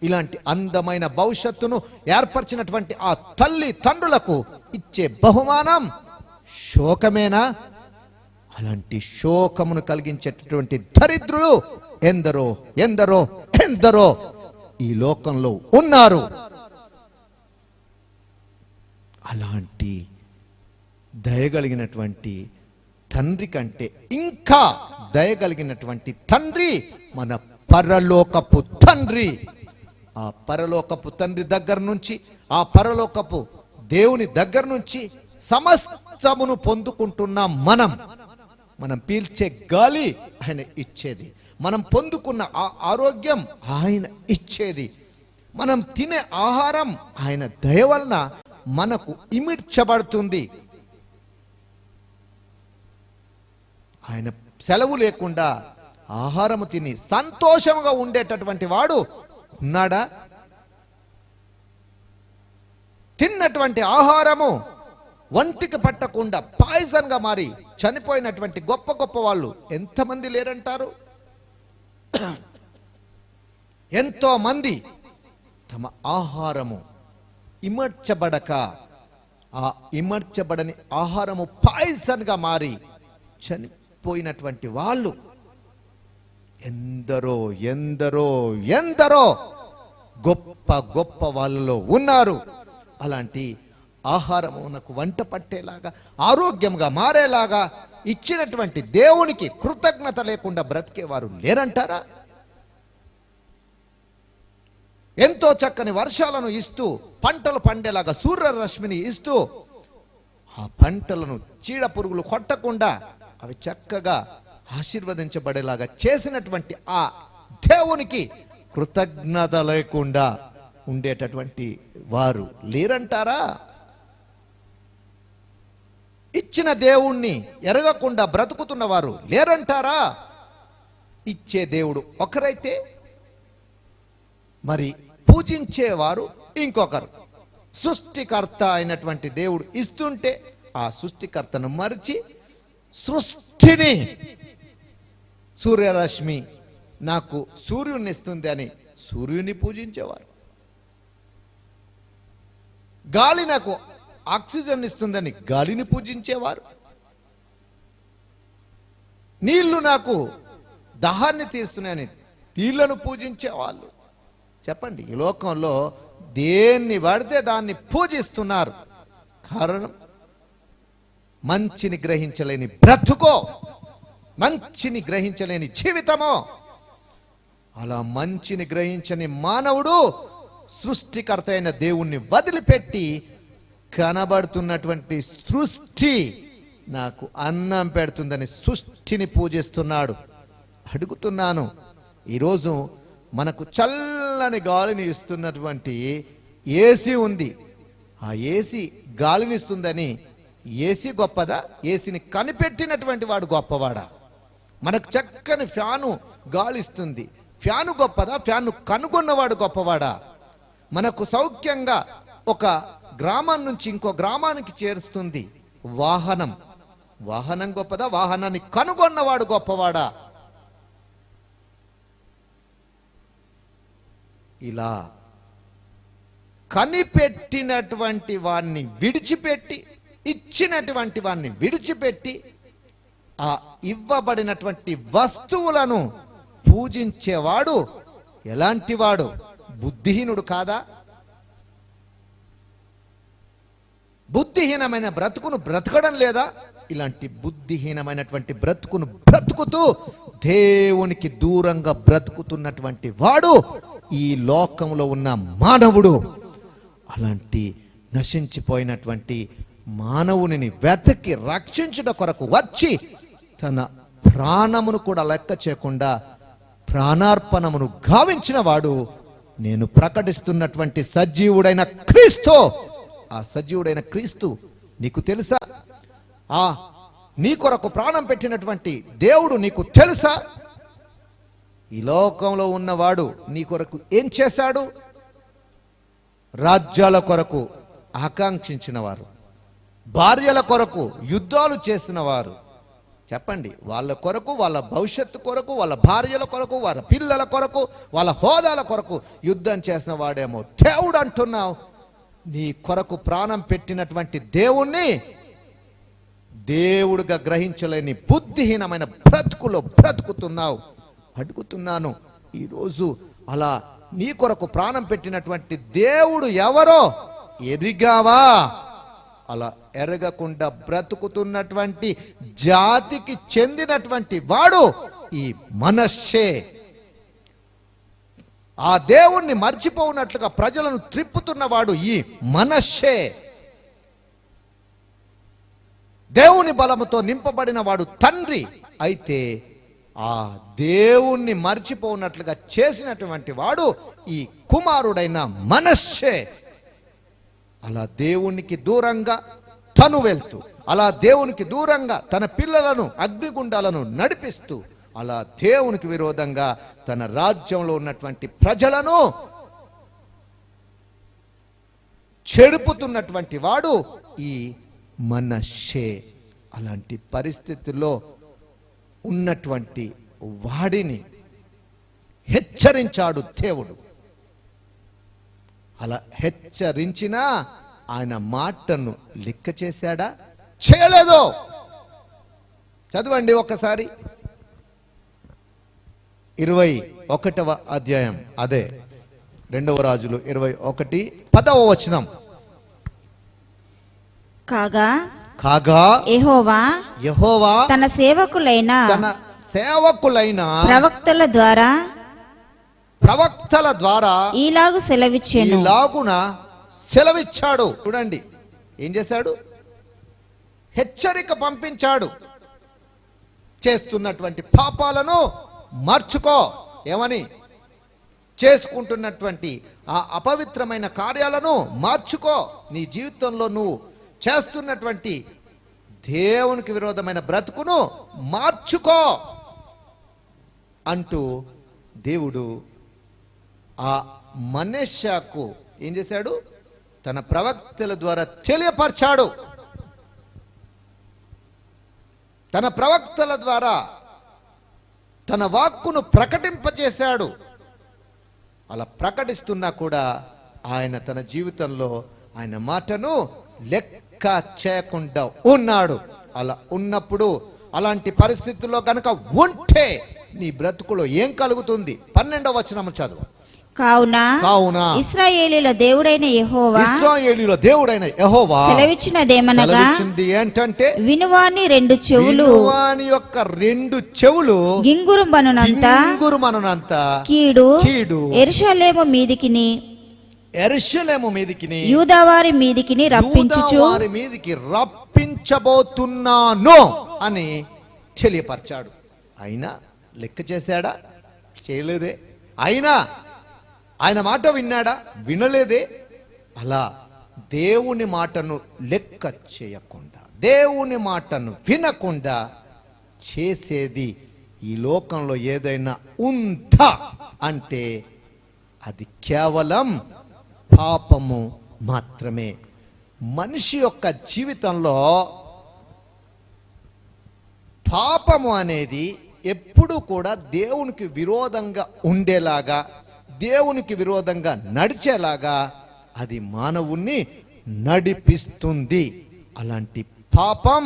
ఇలాంటి అందమైన భవిష్యత్తును ఏర్పరిచినటువంటి ఆ తల్లి తండ్రులకు ఇచ్చే బహుమానం శోకమేనా? అలాంటి శోకమును కలిగించేటటువంటి దరిద్రులు ఎందరో ఎందరో ఎందరో ఈ లోకంలో ఉన్నారు. అలాంటి దయగలిగినటువంటి తండ్రి కంటే ఇంకా దయగలిగినటువంటి తండ్రి మన పరలోకపు తండ్రి. ఆ పరలోకపు తండ్రి దగ్గర నుంచి, ఆ పరలోకపు దేవుని దగ్గర నుంచి సమస్తమును పొందుకుంటున్న మనం పీల్చే గాలి ఆయన ఇచ్చేది, మనం పొందుకున్న ఆ ఆరోగ్యం ఆయన ఇచ్చేది, మనం తినే ఆహారం ఆయన దయ వలన మనకు ఇమిడ్చబడుతుంది. ఆయన సెలవు లేకుండా ఆహారము తిని సంతోషంగా ఉండేటటువంటి వాడు ఉన్నాడా? తిన్నటువంటి ఆహారము ఒంటికి పట్టకుండా పాయిజన్ గా మారి చనిపోయినటువంటి గొప్ప గొప్ప వాళ్ళు ఎంతమంది లేరంటారు? ఎంతో మంది తమ ఆహారము ఇమర్చబడక, ఆ ఇమర్చబడని ఆహారము పాయిజన్ గా మారి చనిపోయినటువంటి వాళ్ళు ఎందరో ఎందరో ఎందరో గొప్ప గొప్ప వాళ్ళలో ఉన్నారు. అలాంటి ఆహారము మనకు వంట పట్టేలాగా, ఆరోగ్యంగా మారేలాగా ఇచ్చినటువంటి దేవునికి కృతజ్ఞత లేకుండా బ్రతికేవారు లేరంటారా? ఎంతో చక్కని వర్షాలను ఇస్తూ, పంటలు పండేలాగా సూర్యరశ్మిని ఇస్తూ, ఆ పంటలను చీడ పురుగులు కొట్టకుండా అవి చక్కగా ఆశీర్వదించబడేలాగా చేసినటువంటి ఆ దేవునికి కృతజ్ఞత లేకుండా ఉండేటటువంటి వారు లేరంటారా? ఇచ్చిన దేవుణ్ణి ఎరగకుండా బ్రతుకుతున్న వారు లేరంటారా? ఇచ్చే దేవుడు ఒకరైతే మరి పూజించేవారు ఇంకొకరు. సృష్టికర్త అయినటువంటి దేవుడు ఇస్తుంటే ఆ సృష్టికర్తను మరిచి సృష్టిని, సూర్యరశ్మి నాకు సూర్యుని ఇస్తుంది అని సూర్యుని పూజించేవారు, గాలి నాకు ఆక్సిజన్ ఇస్తుందని గాలిని పూజించేవారు, నీళ్లు నాకు దాహాన్ని తీరుస్తున్నాయని నీళ్లను పూజించేవాళ్ళు. చెప్పండి, ఈ లోకంలో దేన్ని పడితే దాన్ని పూజిస్తున్నారు. కారణం మంచిని గ్రహించలేని బ్రతుకో, మంచిని గ్రహించలేని జీవితమో. అలా మంచిని గ్రహించని మానవుడు సృష్టికర్త అయిన దేవుణ్ణి వదిలిపెట్టి కనబడుతున్నటువంటి సృష్టి నాకు అన్నం పెడుతుందని సృష్టిని పూజిస్తున్నాడు. అడుగుతున్నాను, ఈరోజు మనకు చల్లని గాలిని ఇస్తున్నటువంటి ఏసీ ఉంది. ఆ ఏసీ గాలిని ఇస్తుందని ఏసీ గొప్పదా? ఏసీని కనిపెట్టినటువంటి వాడు గొప్పవాడా? మనకు చక్కని ఫ్యాను గాలి ఇస్తుంది, ఫ్యాను గొప్పదా? ఫ్యాను కనుగొన్నవాడు గొప్పవాడా? మనకు సౌఖ్యంగా ఒక గ్రామం నుంచి ఇంకో గ్రామానికి చేరుస్తుంది వాహనం, వాహనం గొప్పదా? వాహనాన్ని కనుగొన్నవాడు గొప్పవాడా? ఇలా కనిపెట్టినటువంటి వాణ్ణి విడిచిపెట్టి, ఇచ్చినటువంటి వాణ్ణి విడిచిపెట్టి, ఆ ఇవ్వబడినటువంటి వస్తువులను పూజించేవాడు ఎలాంటివాడు? బుద్ధిహీనుడు కాదా? బుద్ధిహీనమైన బ్రతుకును బ్రతకడం లేదా? ఇలాంటి బుద్ధిహీనమైనటువంటి బ్రతుకును బ్రతుకుతూ దేవునికి దూరంగా బ్రతుకుతున్నటువంటి వాడు ఈ లోకంలో ఉన్న మానవుడు. అలాంటి నశించిపోయినటువంటి మానవుని వెతకి రక్షించుట కొరకు వచ్చి తన ప్రాణమును కూడా లెక్క చేయకుండా ప్రాణార్పణమును గావించిన వాడు నేను ప్రకటిస్తున్నటువంటి సజీవుడైన క్రీస్తు, ఆ సజీవుడైన క్రీస్తు నీకు తెలుసా? ఆ నీ కొరకు ప్రాణం పెట్టినటువంటి దేవుడు నీకు తెలుసా? ఈ లోకంలో ఉన్నవాడు నీ కొరకు ఏం చేశాడు? రాజ్యాల కొరకు ఆకాంక్షించిన వారు, భార్యల కొరకు యుద్ధాలు చేసిన వారు, చెప్పండి, వాళ్ళ కొరకు, వాళ్ళ భవిష్యత్తు కొరకు, వాళ్ళ భార్యల కొరకు, వాళ్ళ పిల్లల కొరకు, వాళ్ళ హోదాల కొరకు యుద్ధం చేసిన వాడేమో దేవుడు అంటున్నావు. నీ కొరకు ప్రాణం పెట్టినటువంటి దేవుణ్ణి దేవుడుగా గ్రహించలేని బుద్ధిహీనమైన బ్రతుకులో బ్రతుకుతున్నావు. అడుగుతున్నాను, ఈరోజు అలా నీ కొరకు ప్రాణం పెట్టినటువంటి దేవుడు ఎవరో ఎరిగావా? అలా ఎరగకుండా బ్రతుకుతున్నటువంటి జాతికి చెందినటువంటి వాడు ఈ మనష్షే. ఆ దేవుణ్ణి మర్చిపోనట్లుగా ప్రజలను త్రిప్పుతున్నవాడు ఈ మనష్షే. దేవుని బలముతో నింపబడిన వాడు తండ్రి. అయితే ఆ దేవుణ్ణి మర్చిపోనట్లుగా చేసినటువంటి వాడు ఈ కుమారుడైన మనష్షే. అలా దేవునికి దూరంగా తను వెళ్తూ, అలా దేవునికి దూరంగా తన పిల్లలను అగ్నిగుండాలను నడిపిస్తూ, అలా దేవునికి విరోధంగా తన రాజ్యంలో ఉన్నటువంటి ప్రజలను చెడుపుతున్నటువంటి వాడు ఈ మనష్షే. అలాంటి పరిస్థితుల్లో ఉన్నటువంటి వాడిని హెచ్చరించాడు దేవుడు. అలా హెచ్చరించినా ఆయన మాటను లెక్క చేశాడా? చేయలేదు. చదవండి ఒకసారి 21వ అధ్యాయం, అదే 2వ రాజులు 21 10వ వచనం. కాగా యెహోవా తన సేవకులైన ప్రవక్తల ద్వారా ఈలాగు సెలవిచ్చాడు. చూడండి, ఏం చేశాడు? హెచ్చరిక పంపించాడు. చేస్తున్నటువంటి పాపాలను మార్చుకో. ఏమని? చేసుకుంటున్నటువంటి ఆ అపవిత్రమైన కార్యాలను మార్చుకో. నీ జీవితంలో నువ్వు చేస్తున్నటువంటి దేవునికి విరోధమైన బ్రతుకును మార్చుకో అంటూ దేవుడు ఆ మనష్షాకు ఏం చేశాడు? తన ప్రవక్తల ద్వారా తెలియపరిచాడు. తన ప్రవక్తల ద్వారా తన వాక్కును ప్రకటింపచేశాడు. అలా ప్రకటిస్తున్నా కూడా ఆయన తన జీవితంలో ఆయన మాటను లెక్క చేయకుండా ఉన్నాడు. అలా ఉన్నప్పుడు, అలాంటి పరిస్థితుల్లో కనుక ఉంటే నీ బ్రతుకులో ఏం కలుగుతుంది? 12వ వచనం చదువు. కావున ఇశ్రాయేలీయుల దేవుడైన యెహోవా సెలవిచ్చినదేమనగా, ఏంటంటే, వినువాని రెండు యొక్క రెండు చెవులు గింగురుమనునంత కీడు యెరూషలేము మీదికిని యూదావారి మీదికిని రప్పించబోతున్నాను అని తెలియపరిచాడు. అయినా లెక్క చేశాడా? చేయలేదే. అయినా ఆయన మాట విన్నాడా? వినలేదే. అలా దేవుని మాటను లెక్క చేయకుండా, దేవుని మాటను వినకుండా చేసేది ఈ లోకంలో ఏదైనా ఉందా అంటే అది కేవలం పాపము మాత్రమే. మనిషి యొక్క జీవితంలో పాపము అనేది ఎప్పుడూ కూడా దేవునికి విరోధంగా ఉండేలాగా, దేవునికి విరోధంగా నడిచేలాగా అది మానవుణ్ణి నడిపిస్తుంది. అలాంటి పాపం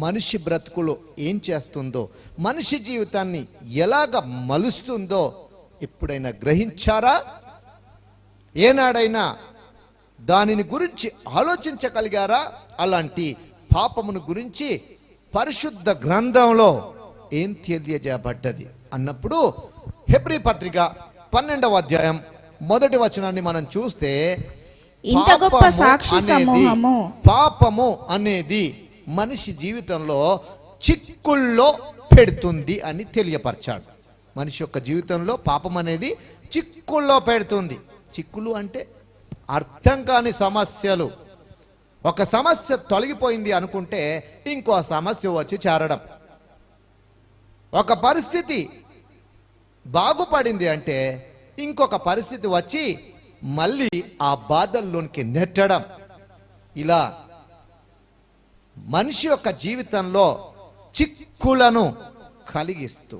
మనిషి బ్రతుకులో ఏం చేస్తుందో, మనిషి జీవితాన్ని ఎలాగ మలుస్తుందో ఎప్పుడైనా గ్రహించారా? ఏనాడైనా దానిని గురించి ఆలోచించగలిగారా? అలాంటి పాపమును గురించి పరిశుద్ధ గ్రంథంలో ఏం తెలియజేయబడ్డది అన్నప్పుడు హెబ్రీ పత్రిక 12వ అధ్యాయం 1వ వచనాన్ని మనం చూస్తే, ఇంత గొప్ప సాక్షి సమూహము పాపము అనేది మనిషి జీవితంలో చిక్కుల్లో పెడుతుంది అని తెలియపరిచాడు. మనిషి యొక్క జీవితంలో పాపం అనేది చిక్కుల్లో పెడుతుంది. చిక్కులు అంటే అర్థం కాని సమస్యలు. ఒక సమస్య తొలగిపోయింది అనుకుంటే ఇంకో సమస్య వచ్చి చేరడం, ఒక పరిస్థితి బాగుపడింది అంటే ఇంకొక పరిస్థితి వచ్చి మళ్ళీ ఆ బాధల్లోనికి నెట్టడం. ఇలా మనిషి యొక్క జీవితంలో చిక్కులను కలిగిస్తూ,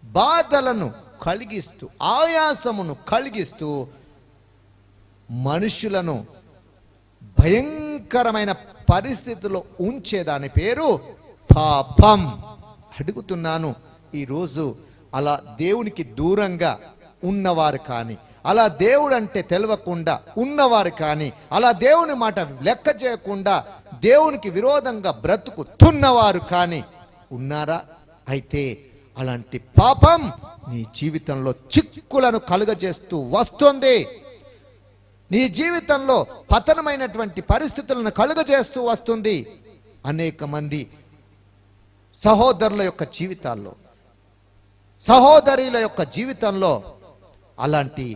బాధలను కలిగిస్తూ, ఆయాసమును కలిగిస్తూ మనుషులను భయంకరమైన పరిస్థితుల్లో ఉంచేదాని పేరు పాపం. అడుగుతున్నాను, ఈరోజు అలా దేవునికి దూరంగా ఉన్నవారు కానీ, అలా దేవుడు అంటే తెలియకుండా ఉన్నవారు కానీ, అలా దేవుని మాట లెక్క చేయకుండా దేవునికి విరోధంగా బ్రతుకుతున్నవారు కానీ ఉన్నారా? అయితే అలాంటి పాపం నీ జీవితంలో చిక్కులను కలుగజేస్తూ వస్తుంది. నీ జీవితంలో పతనమైనటువంటి పరిస్థితులను కలుగజేస్తూ వస్తుంది. అనేక మంది సహోదరుల యొక్క జీవితాల్లో, సహోదరుల యొక్క జీవితంలో అలాంటి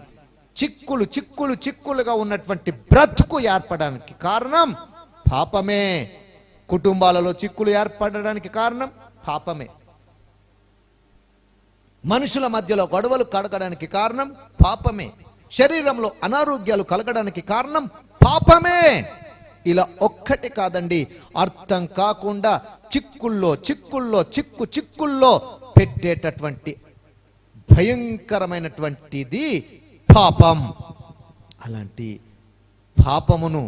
చిక్కులు చిక్కులు చిక్కులుగా ఉన్నటువంటి బ్రతుకు ఏర్పడడానికి కారణం పాపమే. కుటుంబాలలో చిక్కులు ఏర్పడడానికి కారణం పాపమే. మనుషుల మధ్యలో గొడవలు కలగడానికి కారణం పాపమే. శరీరంలో అనారోగ్యాలు కలగడానికి కారణం పాపమే. ఇలా ఒక్కటి కాదండి, అర్థం కాకుండా చిక్కుల్లో చిక్కుల్లో చిక్కుల్లో పెట్టేటటువంటి భయంకరమైనటువంటిది పాపం. అలాంటి పాపమును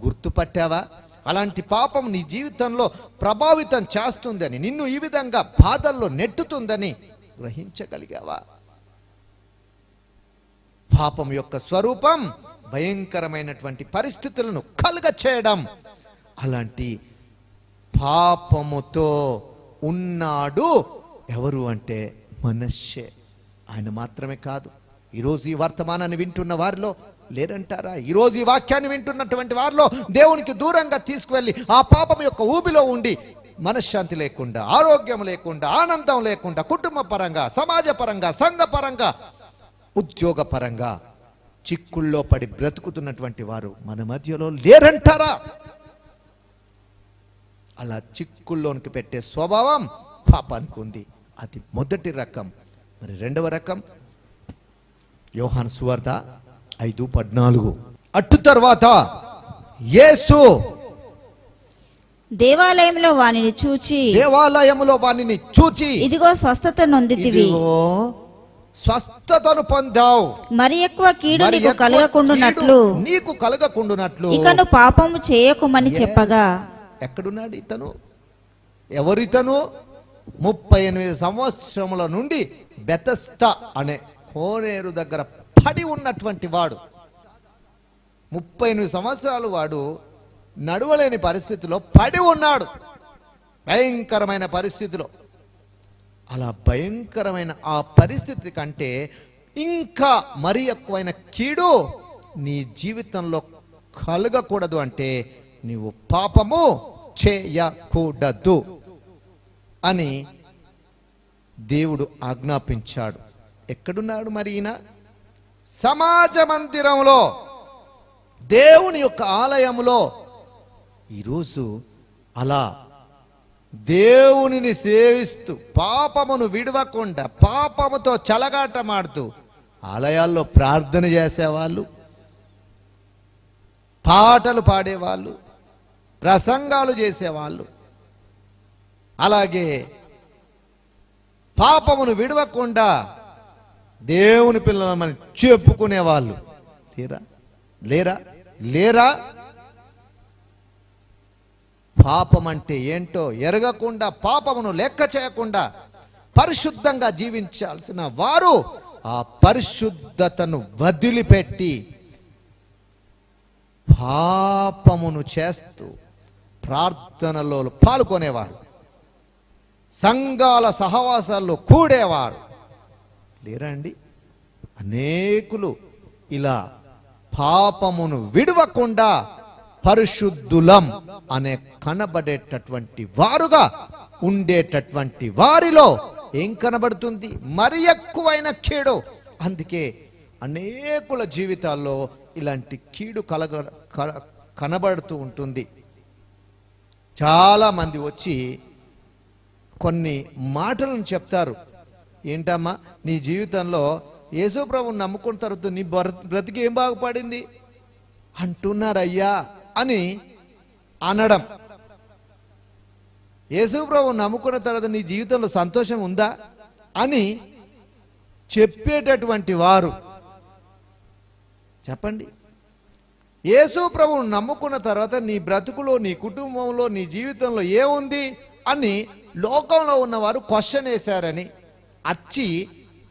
గుర్తుపట్టావా? అలాంటి పాపం నీ జీవితంలో ప్రభావితం చేస్తుందని, నిన్ను ఈ విధంగా బాధల్లో నెట్టుతుందని గ్రహించగలిగావా? పాపం యొక్క స్వరూపం భయంకరమైనటువంటి పరిస్థితులను కలుగచేయడం. అలాంటి పాపముతో ఉన్నాడు ఎవరు అంటే మనష్షే. ఆయన మాత్రమే కాదు, ఈరోజు ఈ వర్తమానాన్ని వింటున్న వారిలో లేరంటారా? ఈరోజు ఈ వాక్యాన్ని వింటున్నటువంటి వారిలో దేవునికి దూరంగా తీసుకువెళ్ళి ఆ పాపం యొక్క ఊబిలో ఉండి మనశ్శాంతి లేకుండా, ఆరోగ్యం లేకుండా, ఆనందం లేకుండా, కుటుంబ పరంగా, సమాజ పరంగా, సంఘ పరంగా, ఉద్యోగ పరంగా చిక్కుల్లో పడి బ్రతుకుతున్నటువంటి వారు మన మధ్యలో లేరంటారా? అలా చిక్కుల్లోనికి పెట్టే స్వభావం పాపానికి ఉంది. అది మొదటి రకం. మరి రెండవ రకం యోహాను సువార్త 5:14. అట్టు తర్వాత యేసు దేవాలయంలో వానిని చూచి ఇదిగో స్వస్థత నొందితివి, స్వస్థతను పొందావు, మరి ఎక్కువ కీడు నీకు కలగకుండునట్లు నీకు కలగకుండునట్లు ఇకను పాపము చేయకుమని చెప్పగా. ఎక్కడున్నాడు ఇతను? ఎవరితను? 38 సంవత్సరముల నుండి బెతస్దా అనే కోనేరు దగ్గర పడి ఉన్నటువంటి వాడు. 38 సంవత్సరాలు వాడు నడవలేని పరిస్థితిలో పడి ఉన్నాడు, భయంకరమైన పరిస్థితిలో. అలా భయంకరమైన ఆ పరిస్థితి కంటే ఇంకా మరి ఎక్కువైన కీడు నీ జీవితంలో కలగకూడదు అంటే నీవు పాపము చేయకూడదు అని దేవుడు ఆజ్ఞాపించాడు. ఎక్కడున్నాడు మరి ఈయన? సమాజ మందిరంలో, దేవుని యొక్క ఆలయంలో. ఈరోజు అలా దేవునిని సేవిస్తూ, పాపమును విడవకుండా, పాపముతో చలగాటమాడుతూ ఆలయాల్లో ప్రార్థన చేసేవాళ్ళు, పాటలు పాడేవాళ్ళు, ప్రసంగాలు చేసేవాళ్ళు, అలాగే పాపమును విడవకుండా దేవుని పిల్లలమని చెప్పుకునేవాళ్ళు లేరా? లేరా? లేరా? పాపం అంటే ఏంటో ఎరగకుండా, పాపమును లెక్క చేయకుండా పరిశుద్ధంగా జీవించాల్సిన వారు ఆ పరిశుద్ధతను వదిలిపెట్టి పాపమును చేస్తూ ప్రార్థనలో పాల్గొనేవారు, సంఘాల సహవాసాల్లో కూడేవారు లేరా అండి? అనేకులు ఇలా పాపమును విడవకుండా పరిశుద్ధులం అనే కనబడేటటువంటి వారుగా ఉండేటటువంటి వారిలో ఏం కనబడుతుంది? మరి ఎక్కువైన కీడు. అందుకే అనేకుల జీవితాల్లో ఇలాంటి కీడు కనబడుతూ ఉంటుంది. చాలామంది వచ్చి కొన్ని మాటలను చెప్తారు. ఏంటమ్మా నీ జీవితంలో యేసు ప్రభువుని నమ్ముకున్న తర్వాత నీ బ్రతికి ఏం బాగుపడింది అంటున్నారయ్యా అని అనడం. యేసు ప్రభువుని నమ్ముకున్న తర్వాత నీ జీవితంలో సంతోషం ఉందా అని చెప్పేటటువంటి వారు. చెప్పండి, యేసు ప్రభువుని నమ్ముకున్న తర్వాత నీ బ్రతుకులో, నీ కుటుంబంలో, నీ జీవితంలో ఏముంది అని లోకంలో ఉన్నవారు క్వశ్చన్ వేశారని వచ్చి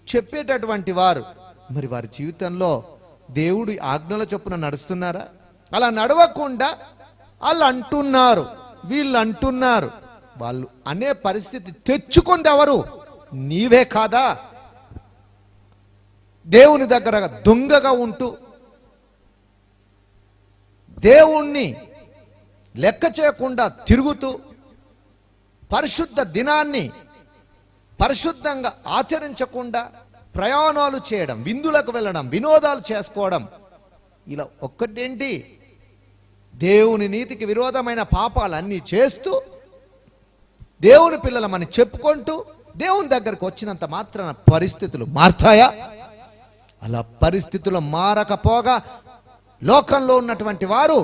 చెప్పేటటువంటి వారు. మరి వారి జీవితంలో దేవుడి ఆజ్ఞల చొప్పున నడుస్తున్నారా? అలా నడవకుండా వాళ్ళు అంటున్నారు, వీళ్ళు అంటున్నారు. వాళ్ళు అనే పరిస్థితి తెచ్చుకుంది ఎవరు? నీవే కాదా? దేవుని దగ్గర దొంగగా ఉంటూ దేవుణ్ణి లెక్క చేయకుండా తిరుగుతూ పరిశుద్ధ దినాన్ని పరిశుద్ధంగా ఆచరించకుండా ప్రయాణాలు చేయడం, విందులకు వెళ్ళడం, వినోదాలు చేసుకోవడం, ఇలా ఒక్కటేంటి దేవుని నీతికి విరోధమైన పాపాలన్నీ చేస్తూ దేవుని పిల్లలమని చెప్పుకుంటూ దేవుని దగ్గరకు వచ్చినంత మాత్రాన పరిస్థితులు మారుతాయా? అలా పరిస్థితులు మారకపోగా లోకంలో ఉన్నటువంటి వారు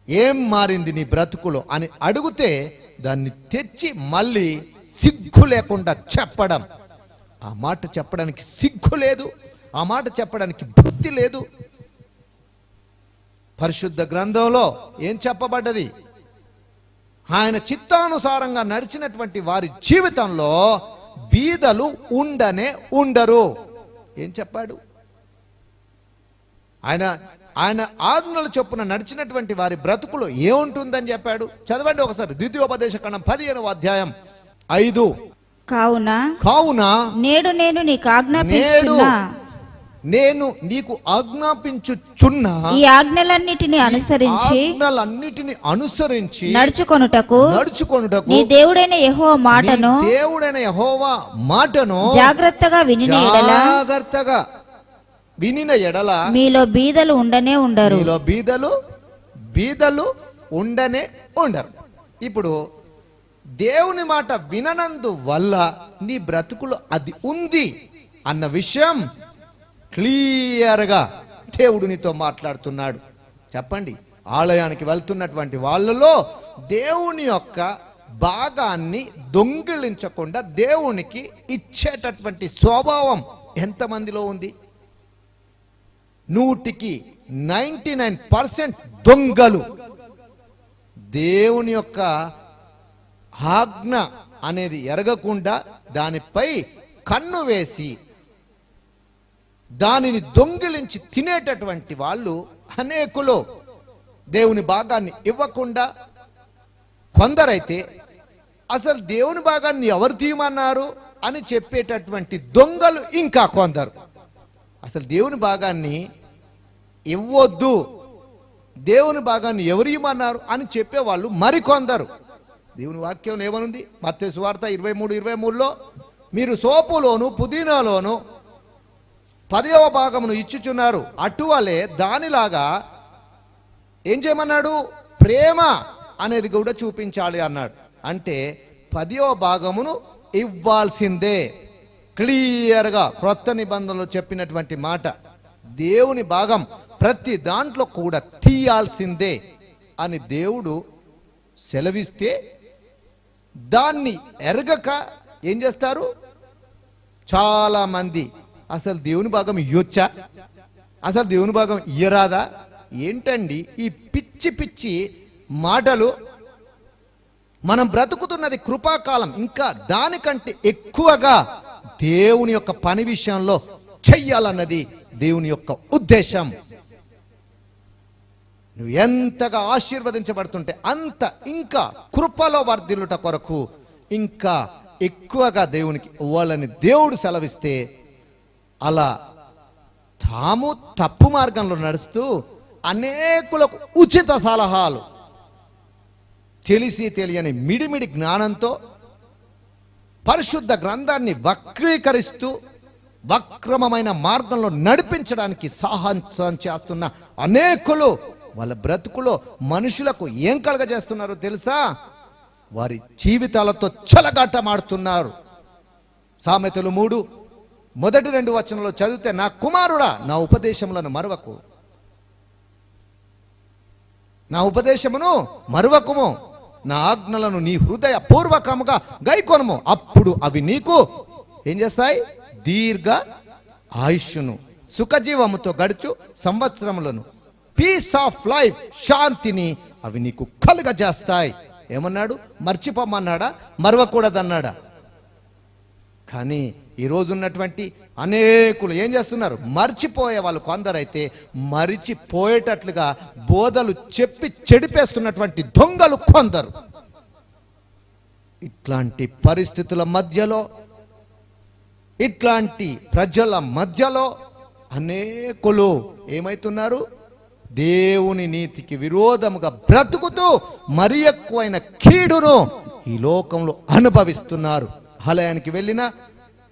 ఏం మారింది నీ బ్రతుకులో అని అడిగితే దాన్ని తెచ్చి మళ్ళీ సిగ్గు లేకుండా చెప్పడం. ఆ మాట చెప్పడానికి సిగ్గు లేదు, ఆ మాట చెప్పడానికి బుద్ధి లేదు. పరిశుద్ధ గ్రంథంలో ఏం చెప్పబడ్డది? ఆయన చిత్తానుసారంగా నడిచినటువంటి వారి జీవితంలో బీదలు ఉండనే ఉండరు. ఏం చెప్పాడు? ఆయన ఆజ్ఞల చొప్పున నడిచినటువంటి వారి బ్రతుకులో ఏముంటుందని చెప్పాడు. చదవండి ఒకసారి, ద్వితీయోపదేశకాండం 15వ అధ్యాయం 5. కావున నేడు నేను నీకు ఆజ్ఞాపించుచున్నా, నేను నీకు ఆజ్ఞాపించుచున్నా ఈ ఆజ్ఞలన్నిటిని అనుసరించి నడుచుకొనుటకు నీ దేవుడైన యెహోవా మాటను జాగ్రత్తగా వినిన ఎడల మీలో బీదలు ఉండనే ఉండరు. మీలో బీదలు ఉండనే ఉండరు. ఇప్పుడు దేవుని మాట విననందు వల్ల నీ బ్రతుకులో అది ఉంది అన్న విషయం క్లియర్గా దేవుడు నీతో మాట్లాడుతున్నాడు. చెప్పండి, ఆలయానికి వెళ్తున్నటువంటి వాళ్ళలో దేవుని యొక్క భాగాన్ని దొంగిలించకుండా దేవునికి ఇచ్చేటటువంటి స్వభావం ఎంతమందిలో ఉంది? 100కి 99% దొంగలు. దేవుని యొక్క ఆజ్ఞ అనేది ఎరగకుండా దానిపై కన్ను వేసి దానిని దొంగిలించి తినేటటువంటి వాళ్ళు అనేకులు. దేవుని భాగాన్ని ఇవ్వకుండా కొందరైతే అసలు దేవుని భాగాన్ని ఎవరు తీయమన్నారు అని చెప్పేటటువంటి దొంగలు ఇంకా కొందరు. అసలు దేవుని భాగాన్ని ఇవ్వొద్దు, దేవుని భాగాన్ని ఎవరు ఇవ్వమన్నారు అని చెప్పేవాళ్ళు మరికొందరు. దేవుని వాక్యం ఏమనుంది? మత్తయి సువార్త 23:23లో మీరు సోపులోను పుదీనాలోను 10వ భాగమును ఇచ్చుచున్నారు, అటువలే దానిలాగా ఏం చేయమన్నాడు? ప్రేమ అనేది కూడా చూపించాలి అన్నాడు. అంటే 10వ భాగమును ఇవ్వాల్సిందే. క్లియర్గా క్రొత్త నిబంధనలో చెప్పినటువంటి మాట. దేవుని భాగం ప్రతి దాంట్లో కూడా తీయాల్సిందే అని దేవుడు సెలవిస్తే దాన్ని ఎరగక ఏం చేస్తారు చాలా మంది? అసలు దేవుని భాగం ఇయ్యొచ్చా? అసలు దేవుని భాగం ఇయ్యరాదా? ఏంటండి ఈ పిచ్చి పిచ్చి మాటలు? మనం బ్రతుకుతున్నది కృపాకాలం. ఇంకా దానికంటే ఎక్కువగా దేవుని యొక్క పని విషయంలో చెయ్యాలన్నది దేవుని యొక్క ఉద్దేశం. నువ్వు ఎంతగా ఆశీర్వదించబడుతుంటే అంత ఇంకా కృపలో వర్ధిల్లుట కొరకు ఇంకా ఎక్కువగా దేవునికి ఇవ్వాలని దేవుడు సెలవిస్తే, అలా తాము తప్పు మార్గంలో నడుస్తూ అనేకులకు ఉచిత సలహాలు తెలిసి తెలియని మిడిమిడి జ్ఞానంతో పరిశుద్ధ గ్రంథాన్ని వక్రీకరిస్తూ వక్రమమైన మార్గంలో నడిపించడానికి సాహసం చేస్తున్న అనేకులు వాళ్ళ బ్రతుకులో మనుషులకు ఏం కలగజేస్తున్నారో తెలుసా? వారి జీవితాలతో చెలగాటమాడుతున్నారు. సామెతలు 3 మొదటి 2 వచనంలో చదివితే, నా కుమారుడా నా ఉపదేశములను మరువకు, నా ఉపదేశమును మరువకుము, నా ఆజ్ఞలను నీ హృదయ పూర్వకముగా గైకొనుము, అప్పుడు అవి నీకు ఏం చేస్తాయి? దీర్ఘ ఆయుష్ను, సుఖజీవముతో గడుచు సంవత్సరములను, పీస్ ఆఫ్ లైఫ్, శాంతిని అవి నీకు కలుగజేస్తాయి. ఏమన్నాడు? మర్చిపోమన్నాడా? మరవకూడదన్నాడా? కానీ ఈరోజు ఉన్నటువంటి అనేకులు ఏం చేస్తున్నారు? మర్చిపోయే వాళ్ళు కొందరైతే మరిచిపోయేటట్లుగా బోధలు చెప్పి చెడిపేస్తున్నటువంటి దొంగలు కొందరు. ఇట్లాంటి పరిస్థితుల మధ్యలో, ఇట్లాంటి ప్రజల మధ్యలో అనేకులు ఏమైతున్నారు? దేవుని నీతికి విరోధముగా బ్రతుకుతూ మరి ఎక్కువైన కీడును ఈ లోకంలో అనుభవిస్తున్నారు. ఆలయానికి వెళ్ళినా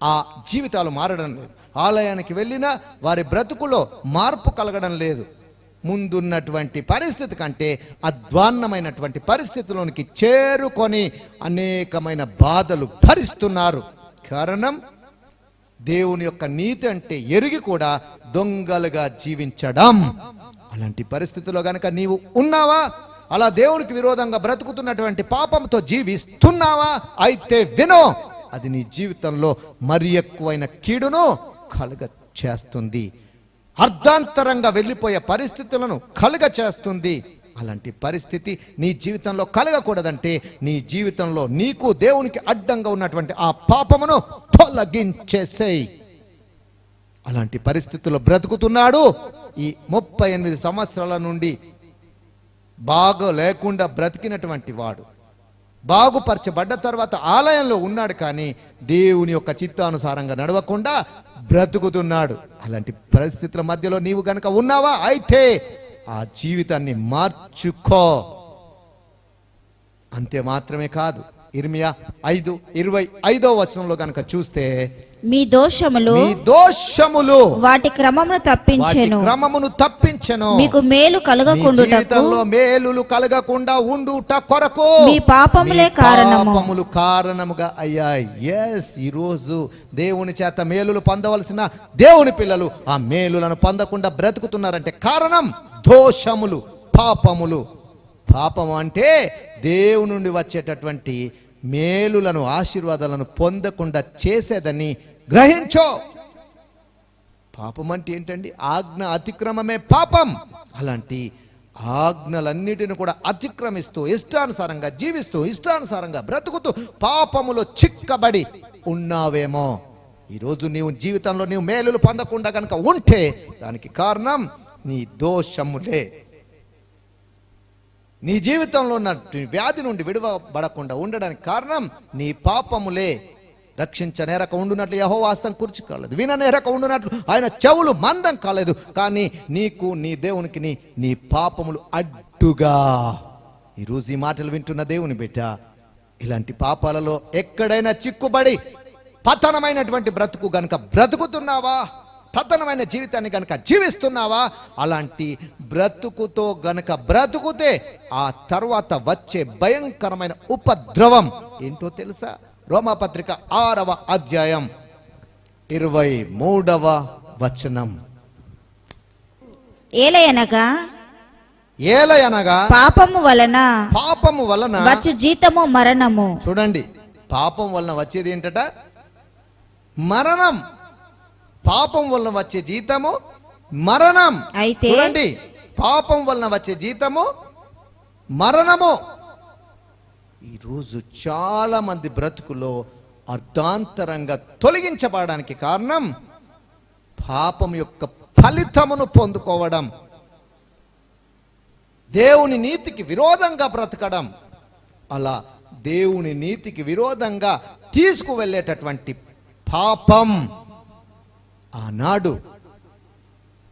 ఆ జీవితాలు మారడం లేదు, ఆలయానికి వెళ్ళినా వారి బ్రతుకులో మార్పు కలగడం లేదు. ముందున్నటువంటి పరిస్థితి కంటే అధ్వాన్నమైనటువంటి పరిస్థితిలోనికి చేరుకొని అనేకమైన బాధలు భరిస్తున్నారు. కారణం దేవుని యొక్క నీతి అంటే ఎరిగి కూడా దొంగలుగా జీవించడం. అలాంటి పరిస్థితిలో గనక నీవు ఉన్నావా? అలా దేవునికి విరోధంగా బ్రతుకుతున్నటువంటి పాపంతో జీవిస్తున్నావా? అయితే వినో, అది నీ జీవితంలో మరి ఎక్కువైన కీడును కలుగ చేస్తుంది, అర్ధాంతరంగా వెళ్ళిపోయే పరిస్థితులను కలుగ చేస్తుంది. అలాంటి పరిస్థితి నీ జీవితంలో కలగకూడదంటే నీ జీవితంలో నీకు దేవునికి అడ్డంగా ఉన్నటువంటి ఆ పాపమును తొలగించేసేయి. అలాంటి పరిస్థితుల్లో బ్రతుకుతున్నాడు ఈ 38 సంవత్సరాల నుండి బాగు లేకుండా బ్రతికినటువంటి వాడు. బాగుపరచబడ్డ తర్వాత ఆలయంలో ఉన్నాడు, కానీ దేవుని యొక్క చిత్తానుసారంగా నడవకుండా బ్రతుకుతున్నాడు. అలాంటి పరిస్థితుల మధ్యలో నీవు గనక ఉన్నావా? అయితే ఆ జీవితాన్ని మార్చుకో. అంతే మాత్రమే కాదు, ఇర్మియా 5:25 వచనంలో గనక చూస్తే, మీ దోషములు వాటి క్రమమును తప్పించెను, మీకు మేలు కలగకుండుటకు, మేలులు కలగకుండా ఉండుట కొరకు మీ పాపములే కారణముగా అయ్యాయి. ఎస్, ఈ రోజు దేవుని చేత మేలులు పొందవలసిన దేవుని పిల్లలు ఆ మేలులను పొందకుండా బ్రతుకుతున్నారంటే కారణం దోషములు, పాపములు. పాపము అంటే దేవుని నుండి వచ్చేటటువంటి మేలులను, ఆశీర్వాదాలను పొందకుండా చేసేదని గ్రహించో. పాపం అంటే ఏంటండి? ఆజ్ఞ అతిక్రమమే పాపం. అలాంటి ఆజ్ఞలన్నిటిని కూడా అతిక్రమిస్తూ, ఇష్టానుసారంగా జీవిస్తూ, ఇష్టానుసారంగా బ్రతుకుతూ పాపములో చిక్కబడి ఉన్నావేమో. ఈరోజు నీవు జీవితంలో నీవు మేలులు పొందకుండా కనుక ఉంటే దానికి కారణం నీ దోషములే. నీ జీవితంలో ఉన్న వ్యాధి నుండి విడువబడకుండా ఉండడానికి కారణం నీ పాపములే. రక్షించనేరక ఉండునట్లు యెహోవా హస్తం కూర్చుకోలేదు, విననేరక ఉండునట్లు ఆయన చెవులు మందం కాలేదు. కానీ నీకు నీ దేవునికి నీ పాపములు అడ్డుగా. ఈరోజు ఈ మాటలు వింటున్న దేవుని బిడ్డ, ఇలాంటి పాపాలలో ఎక్కడైనా చిక్కుబడి పతనమైనటువంటి బ్రతుకు గనుక బ్రతుకుతున్నావా, పతనమైన జీవితాన్ని గనక జీవిస్తున్నావా, అలాంటి బ్రతుకుతో గనక బ్రతుకుతే ఆ తర్వాత వచ్చే భయంకరమైన ఉపద్రవం ఏంటో తెలుసా? రోమాపత్రిక 6వ అధ్యాయం 23వ వచనం. ఏలయనగా పాపము వలన వచ్చు జీతము మరణము. చూడండి, పాపం వలన వచ్చేది ఏంటట? మరణం. పాపం వలన వచ్చే జీతము మరణం. అయితే చూడండి, పాపం వలన వచ్చే జీతము మరణము. ఈరోజు చాలా మంది బ్రతుకులో అర్ధాంతరంగా తొలగించబడడానికి కారణం పాపం యొక్క ఫలితమును పొందుకోవడం, దేవుని నీతికి విరోధంగా బ్రతకడం. అలా దేవుని నీతికి విరోధంగా తీసుకువెళ్ళేటటువంటి పాపం ఆనాడు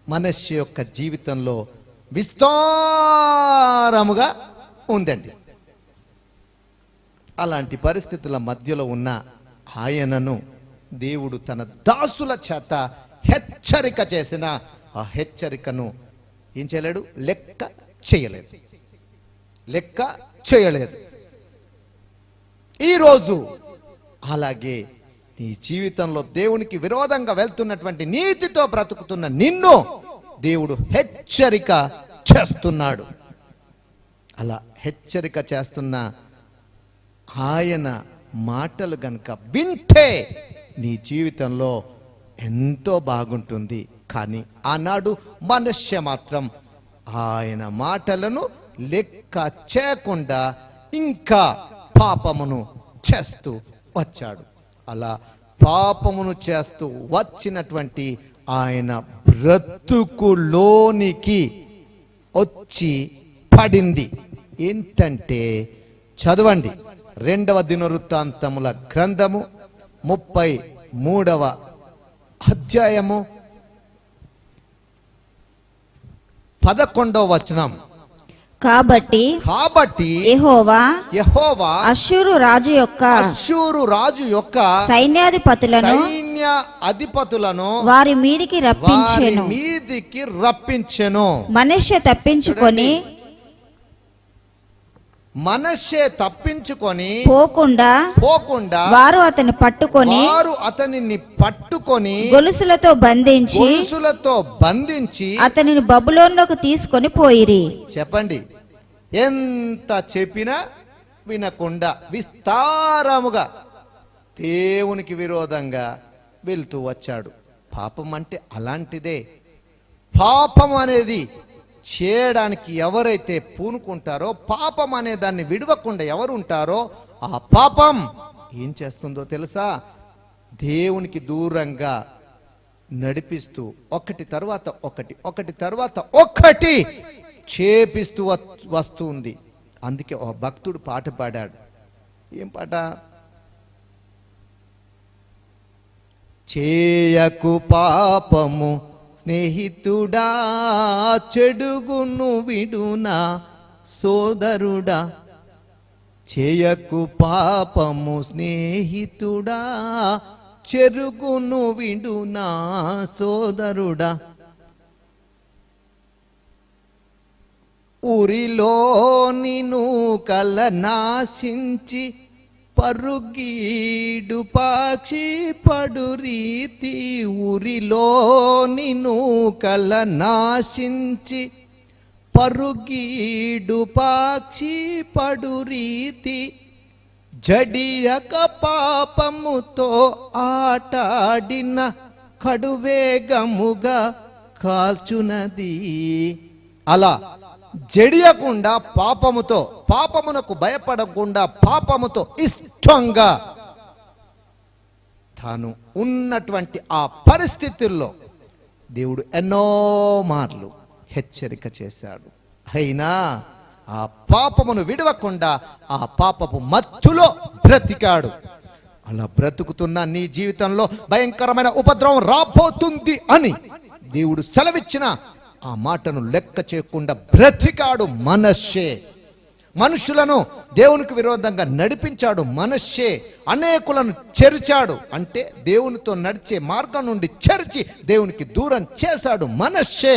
మనష్య యొక్క జీవితంలో విస్తారముగా ఉందండి. అలాంటి పరిస్థితుల మధ్యలో ఉన్న ఆయనను దేవుడు తన దాసుల చేత హెచ్చరిక చేసిన ఆ హెచ్చరికను ఏం చేయలేడు? లెక్క చేయలేదు. ఈరోజు అలాగే నీ జీవితంలో దేవునికి విరోధంగా వెళ్తున్నటువంటి, నీతితో బ్రతుకుతున్న నిన్ను దేవుడు హెచ్చరిక చేస్తున్నాడు. అలా హెచ్చరిక చేస్తున్న ఆయన మాటలు గనుక వింటే నీ జీవితంలో ఎంతో బాగుంటుంది. కానీ ఆనాడు మనుష్య మాత్రం ఆయన మాటలను లెక్క చేయకుండా ఇంకా పాపమును చేస్తూ వచ్చాడు. అలా పాపమును చేస్తూ వచ్చినటువంటి ఆయన బ్రతుకులోనికి వచ్చి పడింది ఏంటంటే, చదవండి 2వ దినవృత్తాంతముల గ్రంథము 33వ అధ్యాయము 11వ వచనం. కాబట్టి యెహోవా అష్షూరు రాజు యొక్క సైన్యాధిపతులను వారి మీదికి రప్పించెను. మనష్షే తప్పించుకొని పోకుండా వారు అతనిని పట్టుకొని గొలుసులతో బంధించి అతనిని బబులోనులోకి తీసుకొని పోయిరి. చెప్పండి, ఎంత చెప్పినా వినకుండా విస్తారముగా దేవునికి విరోధంగా వెళ్తూ వచ్చాడు. పాపం అంటే అలాంటిదే. పాపం అనేది చేయడానికి ఎవరైతే పూనుకుంటారో, పాపం అనే దాన్ని విడవకుండా ఎవరు ఉంటారో, ఆ పాపం ఏం చేస్తుందో తెలుసా? దేవునికి దూరంగా నడిపిస్తూ ఒకటి తర్వాత ఒకటి చేపిస్తూ వస్తుంది. అందుకే ఒక భక్తుడు పాట పాడాడు. ఏం పాట? చేయకు పాపము స్నేహితుడా, చెడుగును విడునా సోదరుడా. చేయకు పాపము స్నేహితుడా, చెరుగును విడునా సోదరుడా. ఊరిలోని నూకల నాశించి పరుగీడు పాక్షి పడు రీతి. ఊరిలోని నూకల నాశించి పరుగీడు పాక్షి పడు రీతి. జడియక పాపముతో ఆటాడిన కడువేగముగా కాల్చునది. అలా జడియకుండా పాపమునకు భయపడకుండా పాపముతో ఇష్టంగా తాను ఉన్నటువంటి ఆ పరిస్థితుల్లో దేవుడు ఎన్నో మార్లు హెచ్చరిక చేశాడు. అయినా ఆ పాపమును విడవకుండా ఆ పాపపు మత్తులో బ్రతికాడు. అలా బ్రతుకుతున్న నీ జీవితంలో భయంకరమైన ఉపద్రవం రాబోతుంది అని దేవుడు సెలవిచ్చిన ఆ మాటను లెక్క చేయకుండా బ్రతికాడు మనష్షే. మనుషులను దేవునికి విరోధంగా నడిపించాడు మనష్షే. అనేకులను చెరిచాడు, అంటే దేవునితో నడిచే మార్గం నుండి చెరిచి దేవునికి దూరం చేశాడు మనష్షే.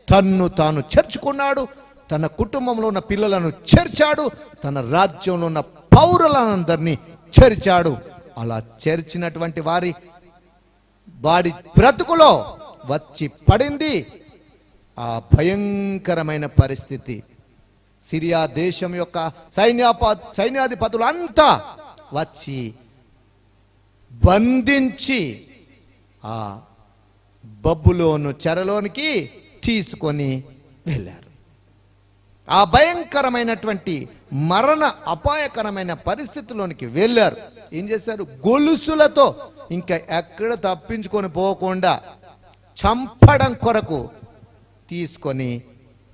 తన్ను తాను చేర్చుకున్నాడు, తన కుటుంబంలో ఉన్న పిల్లలను చేర్చాడు, తన రాజ్యంలో ఉన్న పౌరులందరినీ చేర్చాడు. అలా చేర్చినటువంటి వాడి బ్రతుకులో వచ్చి పడింది ఆ భయంకరమైన పరిస్థితి. సిరియా దేశం యొక్క సైన్యాధిపతులు అంతా వచ్చి బంధించి ఆ బబులోను చెరలోనికి తీసుకొని వెళ్ళారు. ఆ భయంకరమైనటువంటి మరణ అపాయకరమైన పరిస్థితిలోనికి వెళ్ళారు. ఏం చేశారు? గొలుసులతో ఇంకా ఎక్కడ తప్పించుకొని పోకుండా చంపడం కొరకు తీసుకొని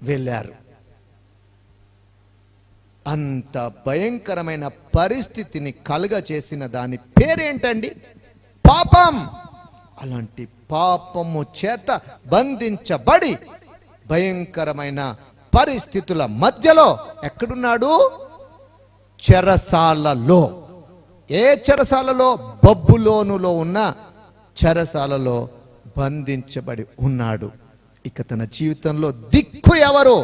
వెళ్ళారు. అంత భయంకరమైన పరిస్థితిని కలుగ చేసిన దాని పేరేంటండి? పాపం. అలాంటి పాపము చేత బంధించబడి భయంకరమైన పరిస్థితుల మధ్యలో ఎక్కడున్నాడు? చెరసాలలో. ఏ చెరసాలలో? బబులోనులో ఉన్న చెరసాలలో బంధించబడి ఉన్నాడు. ఇక తన జీవితంలో దిక్కు ఎవరు?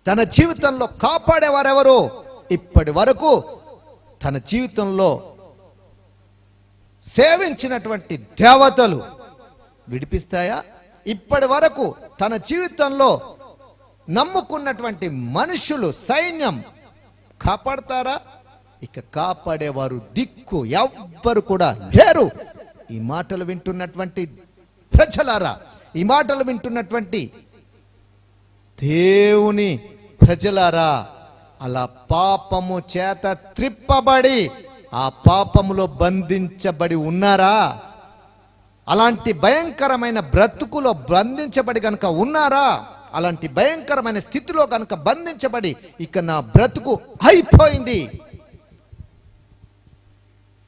తన జీవితంలో కాపాడేవారెవరు? ఇప్పటి వరకు తన జీవితంలో సేవించినటువంటి దేవతలు విడిపిస్తాయా? ఇప్పటి వరకు తన జీవితంలో నమ్ముకున్నటువంటి మనుషులు, సైన్యం కాపాడతారా? ఇక కాపాడేవారు దిక్కు ఎవ్వరు కూడా లేరు. ఈ మాటలు వింటున్నటువంటి ప్రజలారా, ఈ మాటలు వింటున్నటువంటి దేవుని ప్రజలారా, అలా పాపము చేత త్రిప్పబడి ఆ పాపములో బంధించబడి ఉన్నారా? అలాంటి భయంకరమైన బ్రతుకులో బంధించబడి గనుక ఉన్నారా? అలాంటి భయంకరమైన స్థితిలో గనుక బంధించబడి ఇక నా బ్రతుకు అయిపోయింది,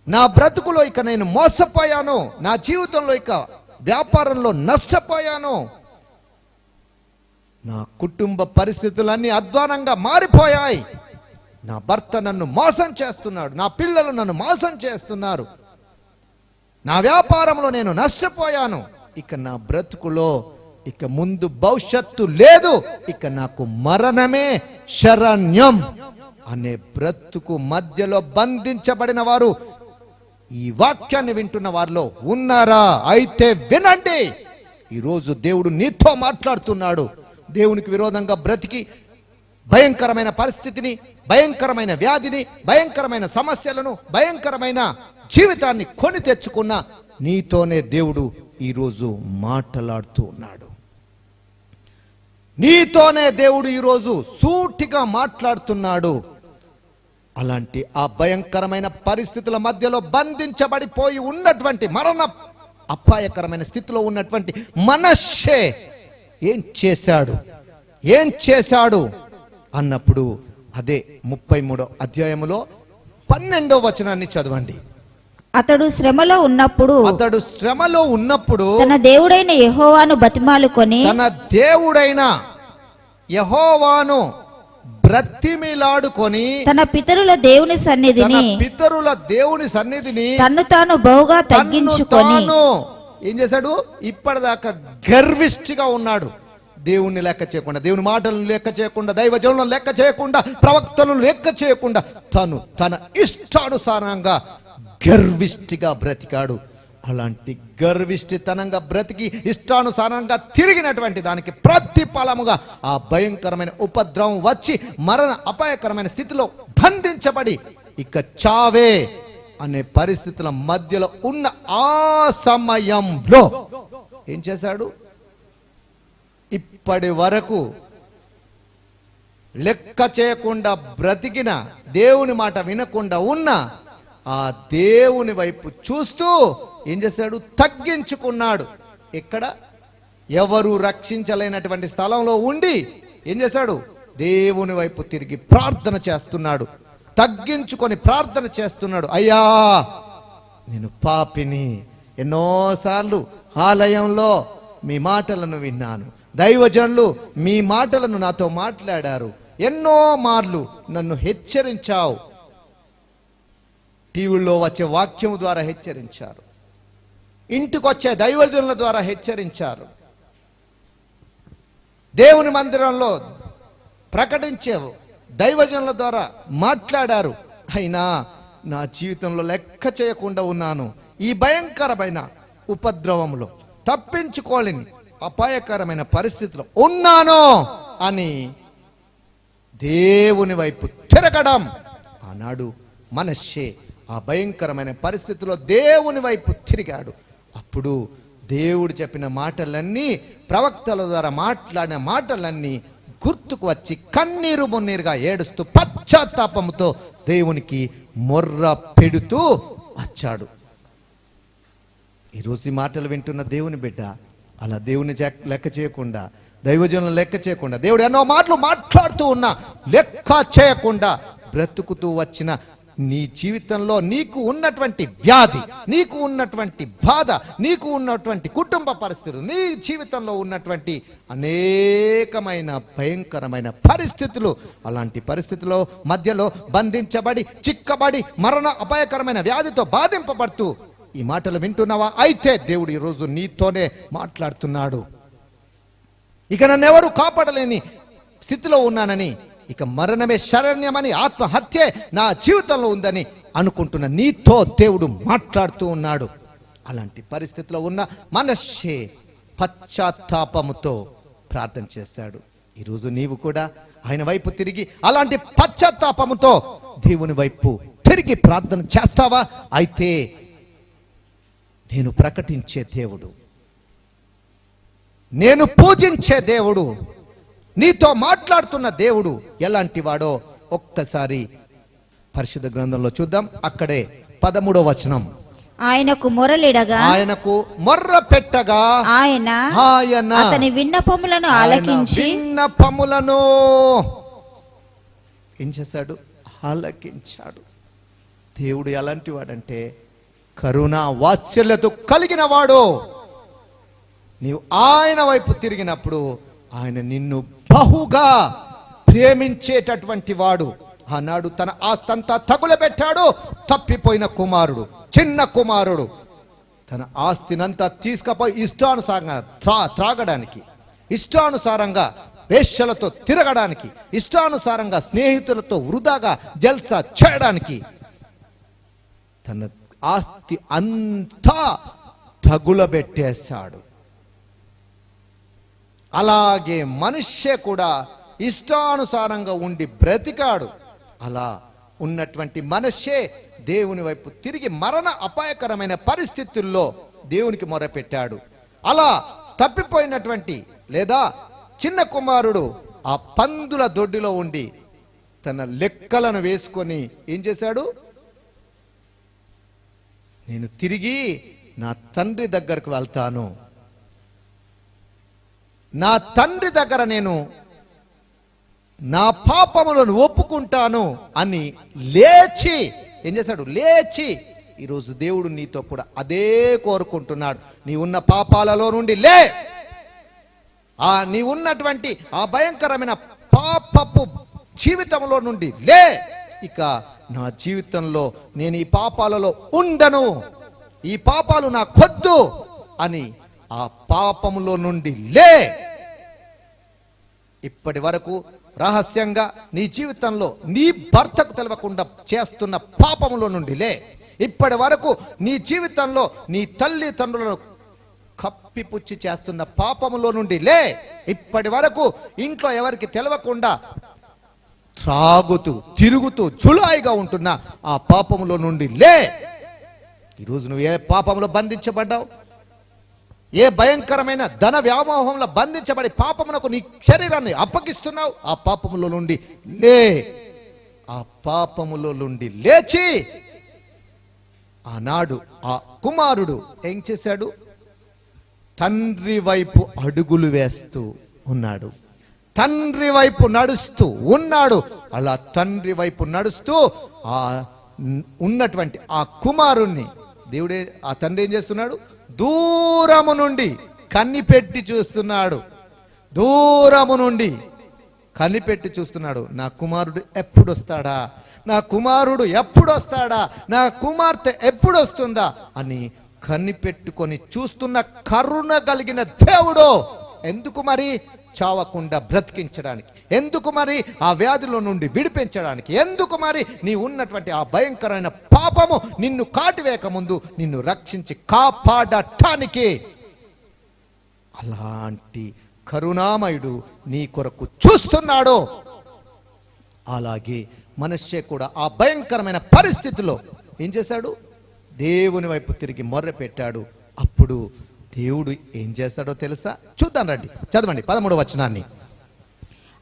నా బ్రతుకులో ఇక నేను మోసపోయాను, నా జీవితంలో ఇక వ్యాపారంలో నష్టపోయాను, నా కుటుంబ పరిస్థితులన్నీ అధ్వానంగా మారిపోయాయి, నా భర్త నన్ను మోసం చేస్తున్నాడు, నా పిల్లలు నన్ను మోసం చేస్తున్నారు, నా వ్యాపారంలో నేను నష్టపోయాను, ఇక నా బ్రతుకులో ఇక ముందు భవిష్యత్తు లేదు, ఇక నాకు మరణమే శరణ్యం అనే బ్రతుకు మధ్యలో బంధించబడిన వారు ఈ వాక్యాన్ని వింటున్న వారిలో ఉన్నారా? అయితే వినండి, ఈరోజు దేవుడు నీతో మాట్లాడుతున్నాడు. దేవునికి విరోధంగా బ్రతికి భయంకరమైన పరిస్థితిని, భయంకరమైన వ్యాధిని, భయంకరమైన సమస్యలను, భయంకరమైన జీవితాన్ని కొని తెచ్చుకున్న నీతోనే దేవుడు ఈరోజు మాట్లాడుతూ ఉన్నాడు. నీతోనే దేవుడు ఈరోజు సూటిగా మాట్లాడుతున్నాడు. అలాంటి ఆ భయంకరమైన పరిస్థితుల మధ్యలో బంధించబడిపోయి ఉన్నటువంటి మరణ అపాయకరమైన స్థితిలో ఉన్నటువంటి మనష్షే ఏం చేశాడు అన్నప్పుడు అదే 33వ అధ్యాయములో 12వ వచనాన్ని చదవండి. అతడు శ్రమలో ఉన్నప్పుడు తన దేవుడైన యెహోవాను బ్రతిమిలాడుకొని తన పితరుల దేవుని సన్నిధిని తన్ను తాను బహుగా తగ్గించుకొని ఏం చేశాడు? ఇప్పటిదాకా గర్విష్ఠిగా ఉన్నాడు. దేవుణ్ణి లెక్క చేయకుండా, దేవుని మాటలను లెక్క చేయకుండా, దైవజనులను లెక్క చేయకుండా, ప్రవక్తలను లెక్క చేయకుండా తను తన ఇష్టానుసారంగా గర్విష్ఠిగా బ్రతికాడు. అలాంటి గర్విష్ఠితనంగా బ్రతికి ఇష్టానుసారంగా తిరిగినటువంటి దానికి ప్రతిఫలముగా ఆ భయంకరమైన ఉపద్రవం వచ్చి మరణ అపాయకరమైన స్థితిలో బంధించబడి ఇక చావే అనే పరిస్థితుల మధ్యలో ఉన్న ఆ సమయంలో ఏం చేశాడు? ఇప్పటి వరకు లెక్క చేయకుండా బ్రతికిన, దేవుని మాట వినకుండా ఉన్న ఆ దేవుని వైపు చూస్తూ ఏం చేశాడు? తగ్గించుకున్నాడు. ఎక్కడ? ఎవరు రక్షించలేనటువంటి స్థలంలో ఉండి ఏం చేశాడు? దేవుని వైపు తిరిగి ప్రార్థన చేస్తున్నాడు. తగ్గించుకొని ప్రార్థన చేస్తున్నాడు. అయ్యా, నేను పాపిని, ఎన్నోసార్లు ఆలయంలో మీ మాటలను విన్నాను, దైవజనులు మీ మాటలను నాతో మాట్లాడారు, ఎన్నో మార్లు నన్ను హెచ్చరించావు, టీవీలో వచ్చే వాక్యం ద్వారా హెచ్చరించారు, ఇంటికి వచ్చే దైవజనుల ద్వారా హెచ్చరించారు, దేవుని మందిరంలో ప్రకటించే దైవజనుల ద్వారా మాట్లాడారు. అయినా నా జీవితంలో లెక్క చేయకుండా ఉన్నాను. ఈ భయంకరమైన ఉపద్రవంలో తప్పించుకోలేని అపాయకరమైన పరిస్థితిలో ఉన్నాను అని దేవుని వైపు తిరగడం. ఆనాడు మనష్షే ఆ భయంకరమైన పరిస్థితిలో దేవుని వైపు తిరిగాడు. అప్పుడు దేవుడు చెప్పిన మాటలన్నీ, ప్రవక్తల ద్వారా మాట్లాడిన మాటలన్నీ గుర్తుకు వచ్చి కన్నీరు మున్నీరుగా ఏడుస్తూ పశ్చాత్తాపంతో దేవునికి మొర్ర పెడుతూ వచ్చాడు. ఈరోజు ఈ మాటలు వింటున్న దేవుని బిడ్డ అలా దేవుని లెక్క చేయకుండా, దైవజనులను లెక్క చేయకుండా, దేవుడు ఎన్నో మాటలు మాట్లాడుతూ ఉన్నా లెక్క చేయకుండా బ్రతుకుతూ వచ్చిన నీ జీవితంలో నీకు ఉన్నటువంటి వ్యాధి, నీకు ఉన్నటువంటి బాధ, నీకు ఉన్నటువంటి కుటుంబ పరిస్థితులు, నీ జీవితంలో ఉన్నటువంటి అనేకమైన భయంకరమైన పరిస్థితులు, అలాంటి పరిస్థితుల్లో మధ్యలో బంధించబడి చిక్కబడి మరణ అపాయకరమైన వ్యాధితో బాధింపబడుతూ ఈ మాటలు వింటున్నావా? అయితే దేవుడు ఈరోజు నీతోనే మాట్లాడుతున్నాడు. ఇక నన్నెవరు కాపాడలేని స్థితిలో ఉన్నానని, ఇక మరణమే శరణ్యమని, ఆత్మహత్యే నా జీవితంలో ఉందని అనుకుంటున్న నీతో దేవుడు మాట్లాడుతూ ఉన్నాడు. అలాంటి పరిస్థితిలో ఉన్న మనష్షే పశ్చాత్తాపముతో ప్రార్థన చేశాడు. ఈరోజు నీవు కూడా ఆయన వైపు తిరిగి అలాంటి పశ్చాత్తాపముతో దేవుని వైపు తిరిగి ప్రార్థన చేస్తావా? అయితే నేను ప్రకటించే దేవుడు, నేను పూజించే దేవుడు, నీతో మాట్లాడుతున్న దేవుడు ఎలాంటి వాడో ఒక్కసారి పరిశుద్ధ గ్రంథంలో చూద్దాం. అక్కడే 13వ వచనం. ఆయనకు మొరలిడగా, ఆయనకు మొర్ర పెట్టగా ఆయన అతని విన్నపములను ఆలకించి, విన్నపములను ఏం చేశాడు? ఆలకించాడు. దేవుడు ఎలాంటి వాడంటే కరుణ వాత్సల్యత కలిగిన వాడు. నీవు ఆయన వైపు తిరిగినప్పుడు ఆయన నిన్ను బహుగా ప్రేమించేటటువంటి వాడు. ఆనాడు తన ఆస్తంతా తగులబెట్టాడు తప్పిపోయిన కుమారుడు, చిన్న కుమారుడు. తన ఆస్తినంతా తీసుకుపోయి ఇష్టానుసారంగా త్రాగడానికి, ఇష్టానుసారంగా వేశ్యలతో తిరగడానికి, ఇష్టానుసారంగా స్నేహితులతో వృధాగా జల్సా చేయడానికి తన ఆస్తి అంతా తగులబెట్టేశాడు. అలాగే మనుష్య కూడా ఇష్టానుసారంగా ఉండి బ్రతికాడు. అలా ఉన్నటువంటి మనుష్యే దేవుని వైపు తిరిగి మరణ అపాయకరమైన పరిస్థితుల్లో దేవునికి మొరపెట్టాడు. అలా తప్పిపోయినటువంటి లేదా చిన్న కుమారుడు ఆ పందుల దొడ్డిలో ఉండి తన లెక్కలను వేసుకొని ఏం చేశాడు? నేను తిరిగి నా తండ్రి దగ్గరకు వెళ్తాను, నా తండ్రి దగ్గర నేను నా పాపములను ఒప్పుకుంటాను అని లేచి ఏం చేశాడు? లేచి ఈరోజు దేవుడు నీతో కూడా అదే కోరుకుంటున్నాడు. నీ ఉన్న పాపాలలో నుండి లే, నీ ఉన్నటువంటి ఆ భయంకరమైన పాపపు జీవితంలో నుండి లే. ఇక నా జీవితంలో నేను ఈ పాపాలలో ఉండను, ఈ పాపాలు నాకొద్దు అని ఆ పాపములో నుండి లే. ఇప్పటి వరకు రహస్యంగా నీ జీవితంలో నీ భర్తకు తెలవకుండా చేస్తున్న పాపములో నుండి లే. ఇప్పటి వరకు నీ జీవితంలో నీ తల్లిదండ్రులను కప్పిపుచ్చి చేస్తున్న పాపములో నుండి లే. ఇప్పటి వరకు ఇంట్లో ఎవరికి తెలవకుండా త్రాగుతూ తిరుగుతూ జులాయిగా ఉంటున్న ఆ పాపములో నుండి లే. ఈరోజు నువ్వు ఏ పాపంలో బంధించబడ్డావు? ఏ భయంకరమైన ధన వ్యామోహంలో బంధించబడి పాపమునకు నీ శరీరాన్ని అప్పగిస్తున్నావు? ఆ పాపములో నుండి లే. ఆ పాపములో నుండి లేచి ఆనాడు ఆ కుమారుడు ఏం చేశాడు? తండ్రి వైపు అడుగులు వేస్తూ ఉన్నాడు, తండ్రి వైపు నడుస్తూ ఉన్నాడు. అలా తండ్రి వైపు నడుస్తూ ఆ ఉన్నటువంటి ఆ కుమారుణ్ణి దేవుడే, ఆ తండ్రి ఏం చేస్తున్నాడు? దూరము నుండి కనిపెట్టి చూస్తున్నాడు. దూరము నుండి కనిపెట్టి చూస్తున్నాడు. నా కుమారుడు ఎప్పుడు వస్తాడా, నా కుమారుడు ఎప్పుడు వస్తాడా, నా కుమార్తె ఎప్పుడు వస్తుందా అని కనిపెట్టుకొని చూస్తున్న కరుణ కలిగిన దేవుడు. ఎందుకు మరి? చావకుండా బ్రతికించడానికి. ఎందుకు మరి? ఆ వ్యాధిలో నుండి విడిపించడానికి. ఎందుకు మరి? నీ ఉన్నటువంటి ఆ భయంకరమైన పాపము నిన్ను కాటివేయక ముందు నిన్ను రక్షించి కాపాడటానికి. అలాంటి కరుణామయుడు నీ కొరకు చూస్తున్నాడు. అలాగే మనుష్య కూడా ఆ భయంకరమైన పరిస్థితిలో ఏం చేశాడు? దేవుని వైపు తిరిగి మొర్ర పెట్టాడు. అప్పుడు దేవుడు ఏం చేస్తాడో తెలుసా? చూద్దాం రండి, చదవండి 13వ వచనాన్ని.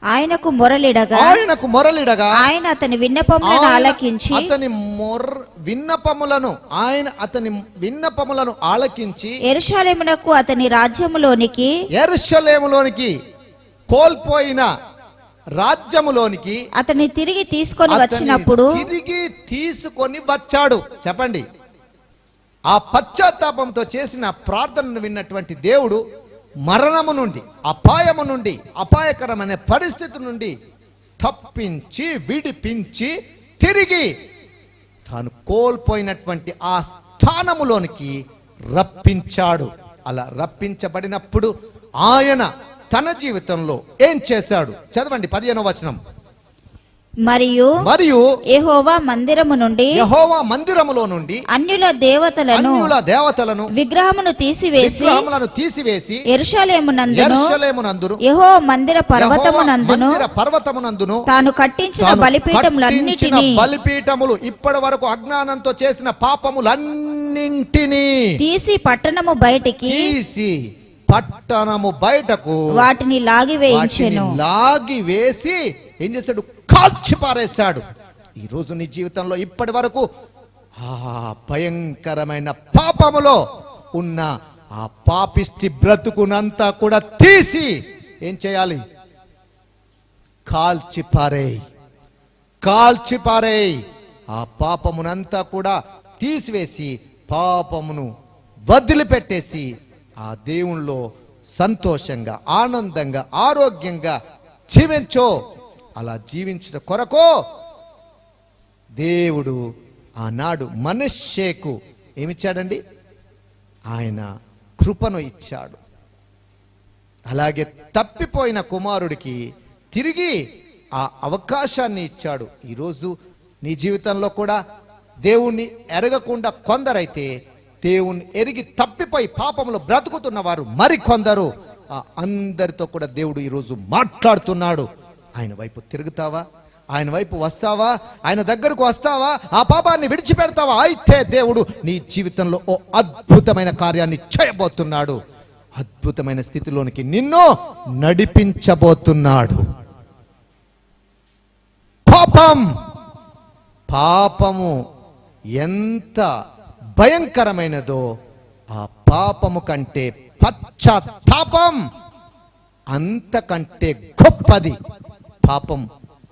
ఆయనకు మొరలిడగా ఆయన అతని విన్నపములను ఆలకించి అతని విన్నపములను ఆలకించి యెరూషలేమునకు అతని రాజ్యములోనికి కోల్పోయిన రాజ్యములోనికి అతన్ని తిరిగి తీసుకొని అతన్ని వచ్చినప్పుడు తిరిగి తీసుకొని వచ్చాడు. చెప్పండి, ఆ పశ్చాత్తాపంతో చేసిన ప్రార్థనను విన్నటువంటి దేవుడు మరణము నుండి, అపాయము నుండి, అపాయకరమైన పరిస్థితి నుండి తప్పించి విడిపించి తిరిగి తాను కోల్పోయినటువంటి ఆ స్థానములోనికి రప్పించాడు. అలా రప్పించబడినప్పుడు ఆయన తన జీవితంలో ఏం చేశాడు? చదవండి 15వ వచనం. మరియు యెహోవా మందిరము నుండి, యెహోవా మందిరములో నుండి అన్యుల దేవతలను విగ్రహములను తీసివేసి యెరూషలేమునందును యెహోవా మందిర పర్వతమునందును తాను కట్టించిన బలిపీఠములు ఇప్పటి వరకు అజ్ఞానంతో చేసిన పాపములన్నింటినీ తీసి పట్టణము బయటకు వాటిని లాగివేసి ఏం చేశాడు? కాల్చి పారేశాడు. ఈరోజు నీ జీవితంలో ఇప్పటి వరకు ఆ భయంకరమైన పాపములో ఉన్న ఆ పాపిష్టి బ్రతుకునంతా కూడా తీసి ఏం చేయాలి? కాల్చి పారేయ్. ఆ పాపమునంతా కూడా తీసివేసి పాపమును వదిలిపెట్టేసి ఆ దేవునిలో సంతోషంగా, ఆనందంగా, ఆరోగ్యంగా జీవించో. అలా జీవించిన కొరకు దేవుడు ఆనాడు మనష్షేకు ఏమిచ్చాడండి? ఆయన కృపను ఇచ్చాడు. అలాగే తప్పిపోయిన కుమారుడికి తిరిగి ఆ అవకాశాన్ని ఇచ్చాడు. ఈరోజు నీ జీవితంలో కూడా దేవుణ్ణి ఎరగకుండా కొందరైతే, దేవుణ్ణి ఎరిగి తప్పిపోయి పాపంలో బ్రతుకుతున్న వారు మరికొందరు. అందరితో కూడా దేవుడు ఈరోజు మాట్లాడుతున్నాడు. ఆయన వైపు తిరుగుతావా? ఆయన వైపు వస్తావా? ఆయన దగ్గరకు వస్తావా? ఆ పాపాన్ని విడిచిపెడతావా? అయితే దేవుడు నీ జీవితంలో ఓ అద్భుతమైన కార్యాన్ని చేయబోతున్నాడు. అద్భుతమైన స్థితిలోనికి నిన్ను నడిపించబోతున్నాడు. పాపము ఎంత భయంకరమైనదో ఆ పాపము కంటే పశ్చాత్తాపం అంతకంటే గొప్పది. పాపం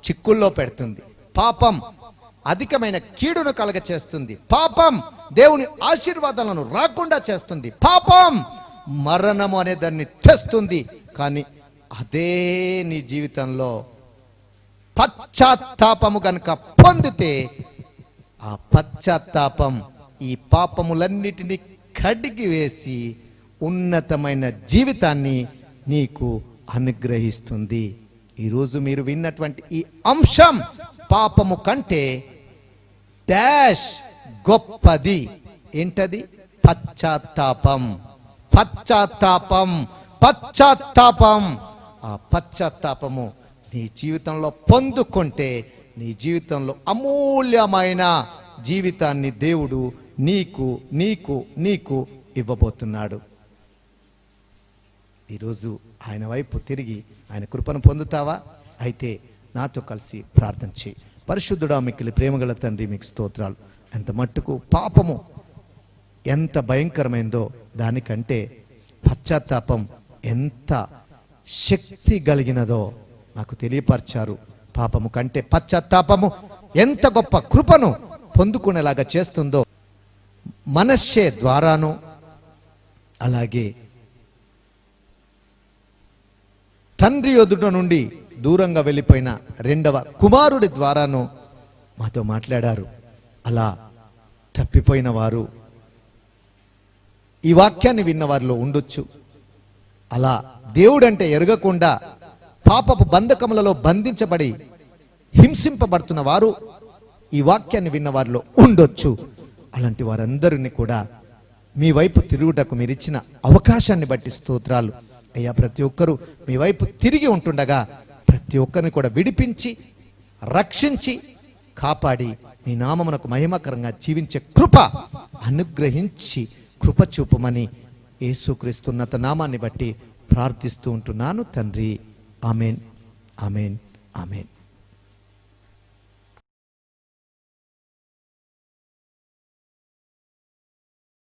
చిక్కుల్లో పెడుతుంది. పాపం అధికమైన కీడును కలగ చేస్తుంది. పాపం దేవుని ఆశీర్వాదాలను రాకుండా చేస్తుంది. పాపం మరణము అనే దాన్ని తెస్తుంది. కానీ అదే నీ జీవితంలో పశ్చాత్తాపము గనుక పొందితే, ఆ పశ్చాత్తాపం ఈ పాపములన్నిటినీ కడిగి వేసి ఉన్నతమైన జీవితాన్ని నీకు అనుగ్రహిస్తుంది. ఈరోజు మీరు విన్నటువంటి ఈ అంశం పాపము కంటే డాష్ గొప్పది. ఏంటది? పశ్చాత్తాపం. ఆ పశ్చాత్తాపము నీ జీవితంలో పొందుకుంటే నీ జీవితంలో అమూల్యమైన జీవితాన్ని దేవుడు నీకు నీకు నీకు ఇవ్వబోతున్నాడు. ఈరోజు ఆయన వైపు తిరిగి ఆయన కృపను పొందుతావా? అయితే నాతో కలిసి ప్రార్థన చేయి. పరిశుద్ధుడా, మిక్కిలి ప్రేమగల తండ్రి, మీకు స్తోత్రాలు. ఎంత మట్టుకు పాపము ఎంత భయంకరమైందో దానికంటే పశ్చాత్తాపం ఎంత శక్తి కలిగినదో నాకు తెలియపరిచారు. పాపము కంటే పశ్చాత్తాపము ఎంత గొప్ప కృపను పొందుకునేలాగా చేస్తుందో మనష్షే ద్వారాను, అలాగే తండ్రి ఎదుట నుండి దూరంగా వెళ్ళిపోయిన రెండవ కుమారుడి ద్వారాను మాతో మాట్లాడారు. అలా తప్పిపోయిన వారు ఈ వాక్యాన్ని విన్న వారిలో ఉండొచ్చు. అలా దేవుడంటే ఎరగకుండా పాపపు బంధకములలో బంధించబడి హింసింపబడుతున్న వారు ఈ వాక్యాన్ని విన్న వారిలో ఉండొచ్చు. అలాంటి వారందరినీ కూడా మీ వైపు తిరుగుటకు మీరిచ్చిన అవకాశాన్ని బట్టి స్తోత్రాలు అయ్యా. ప్రతి ఒక్కరూ మీ వైపు తిరిగి ఉంటుండగా ప్రతి ఒక్కరిని కూడా విడిపించి, రక్షించి, కాపాడి మీ నామమునకు మహిమకరంగా జీవించే కృప అనుగ్రహించి కృప చూపమని యేసుక్రీస్తున్నత నామాన్ని బట్టి ప్రార్థిస్తూ ఉంటున్నాను తండ్రి. Amen, amen, amen.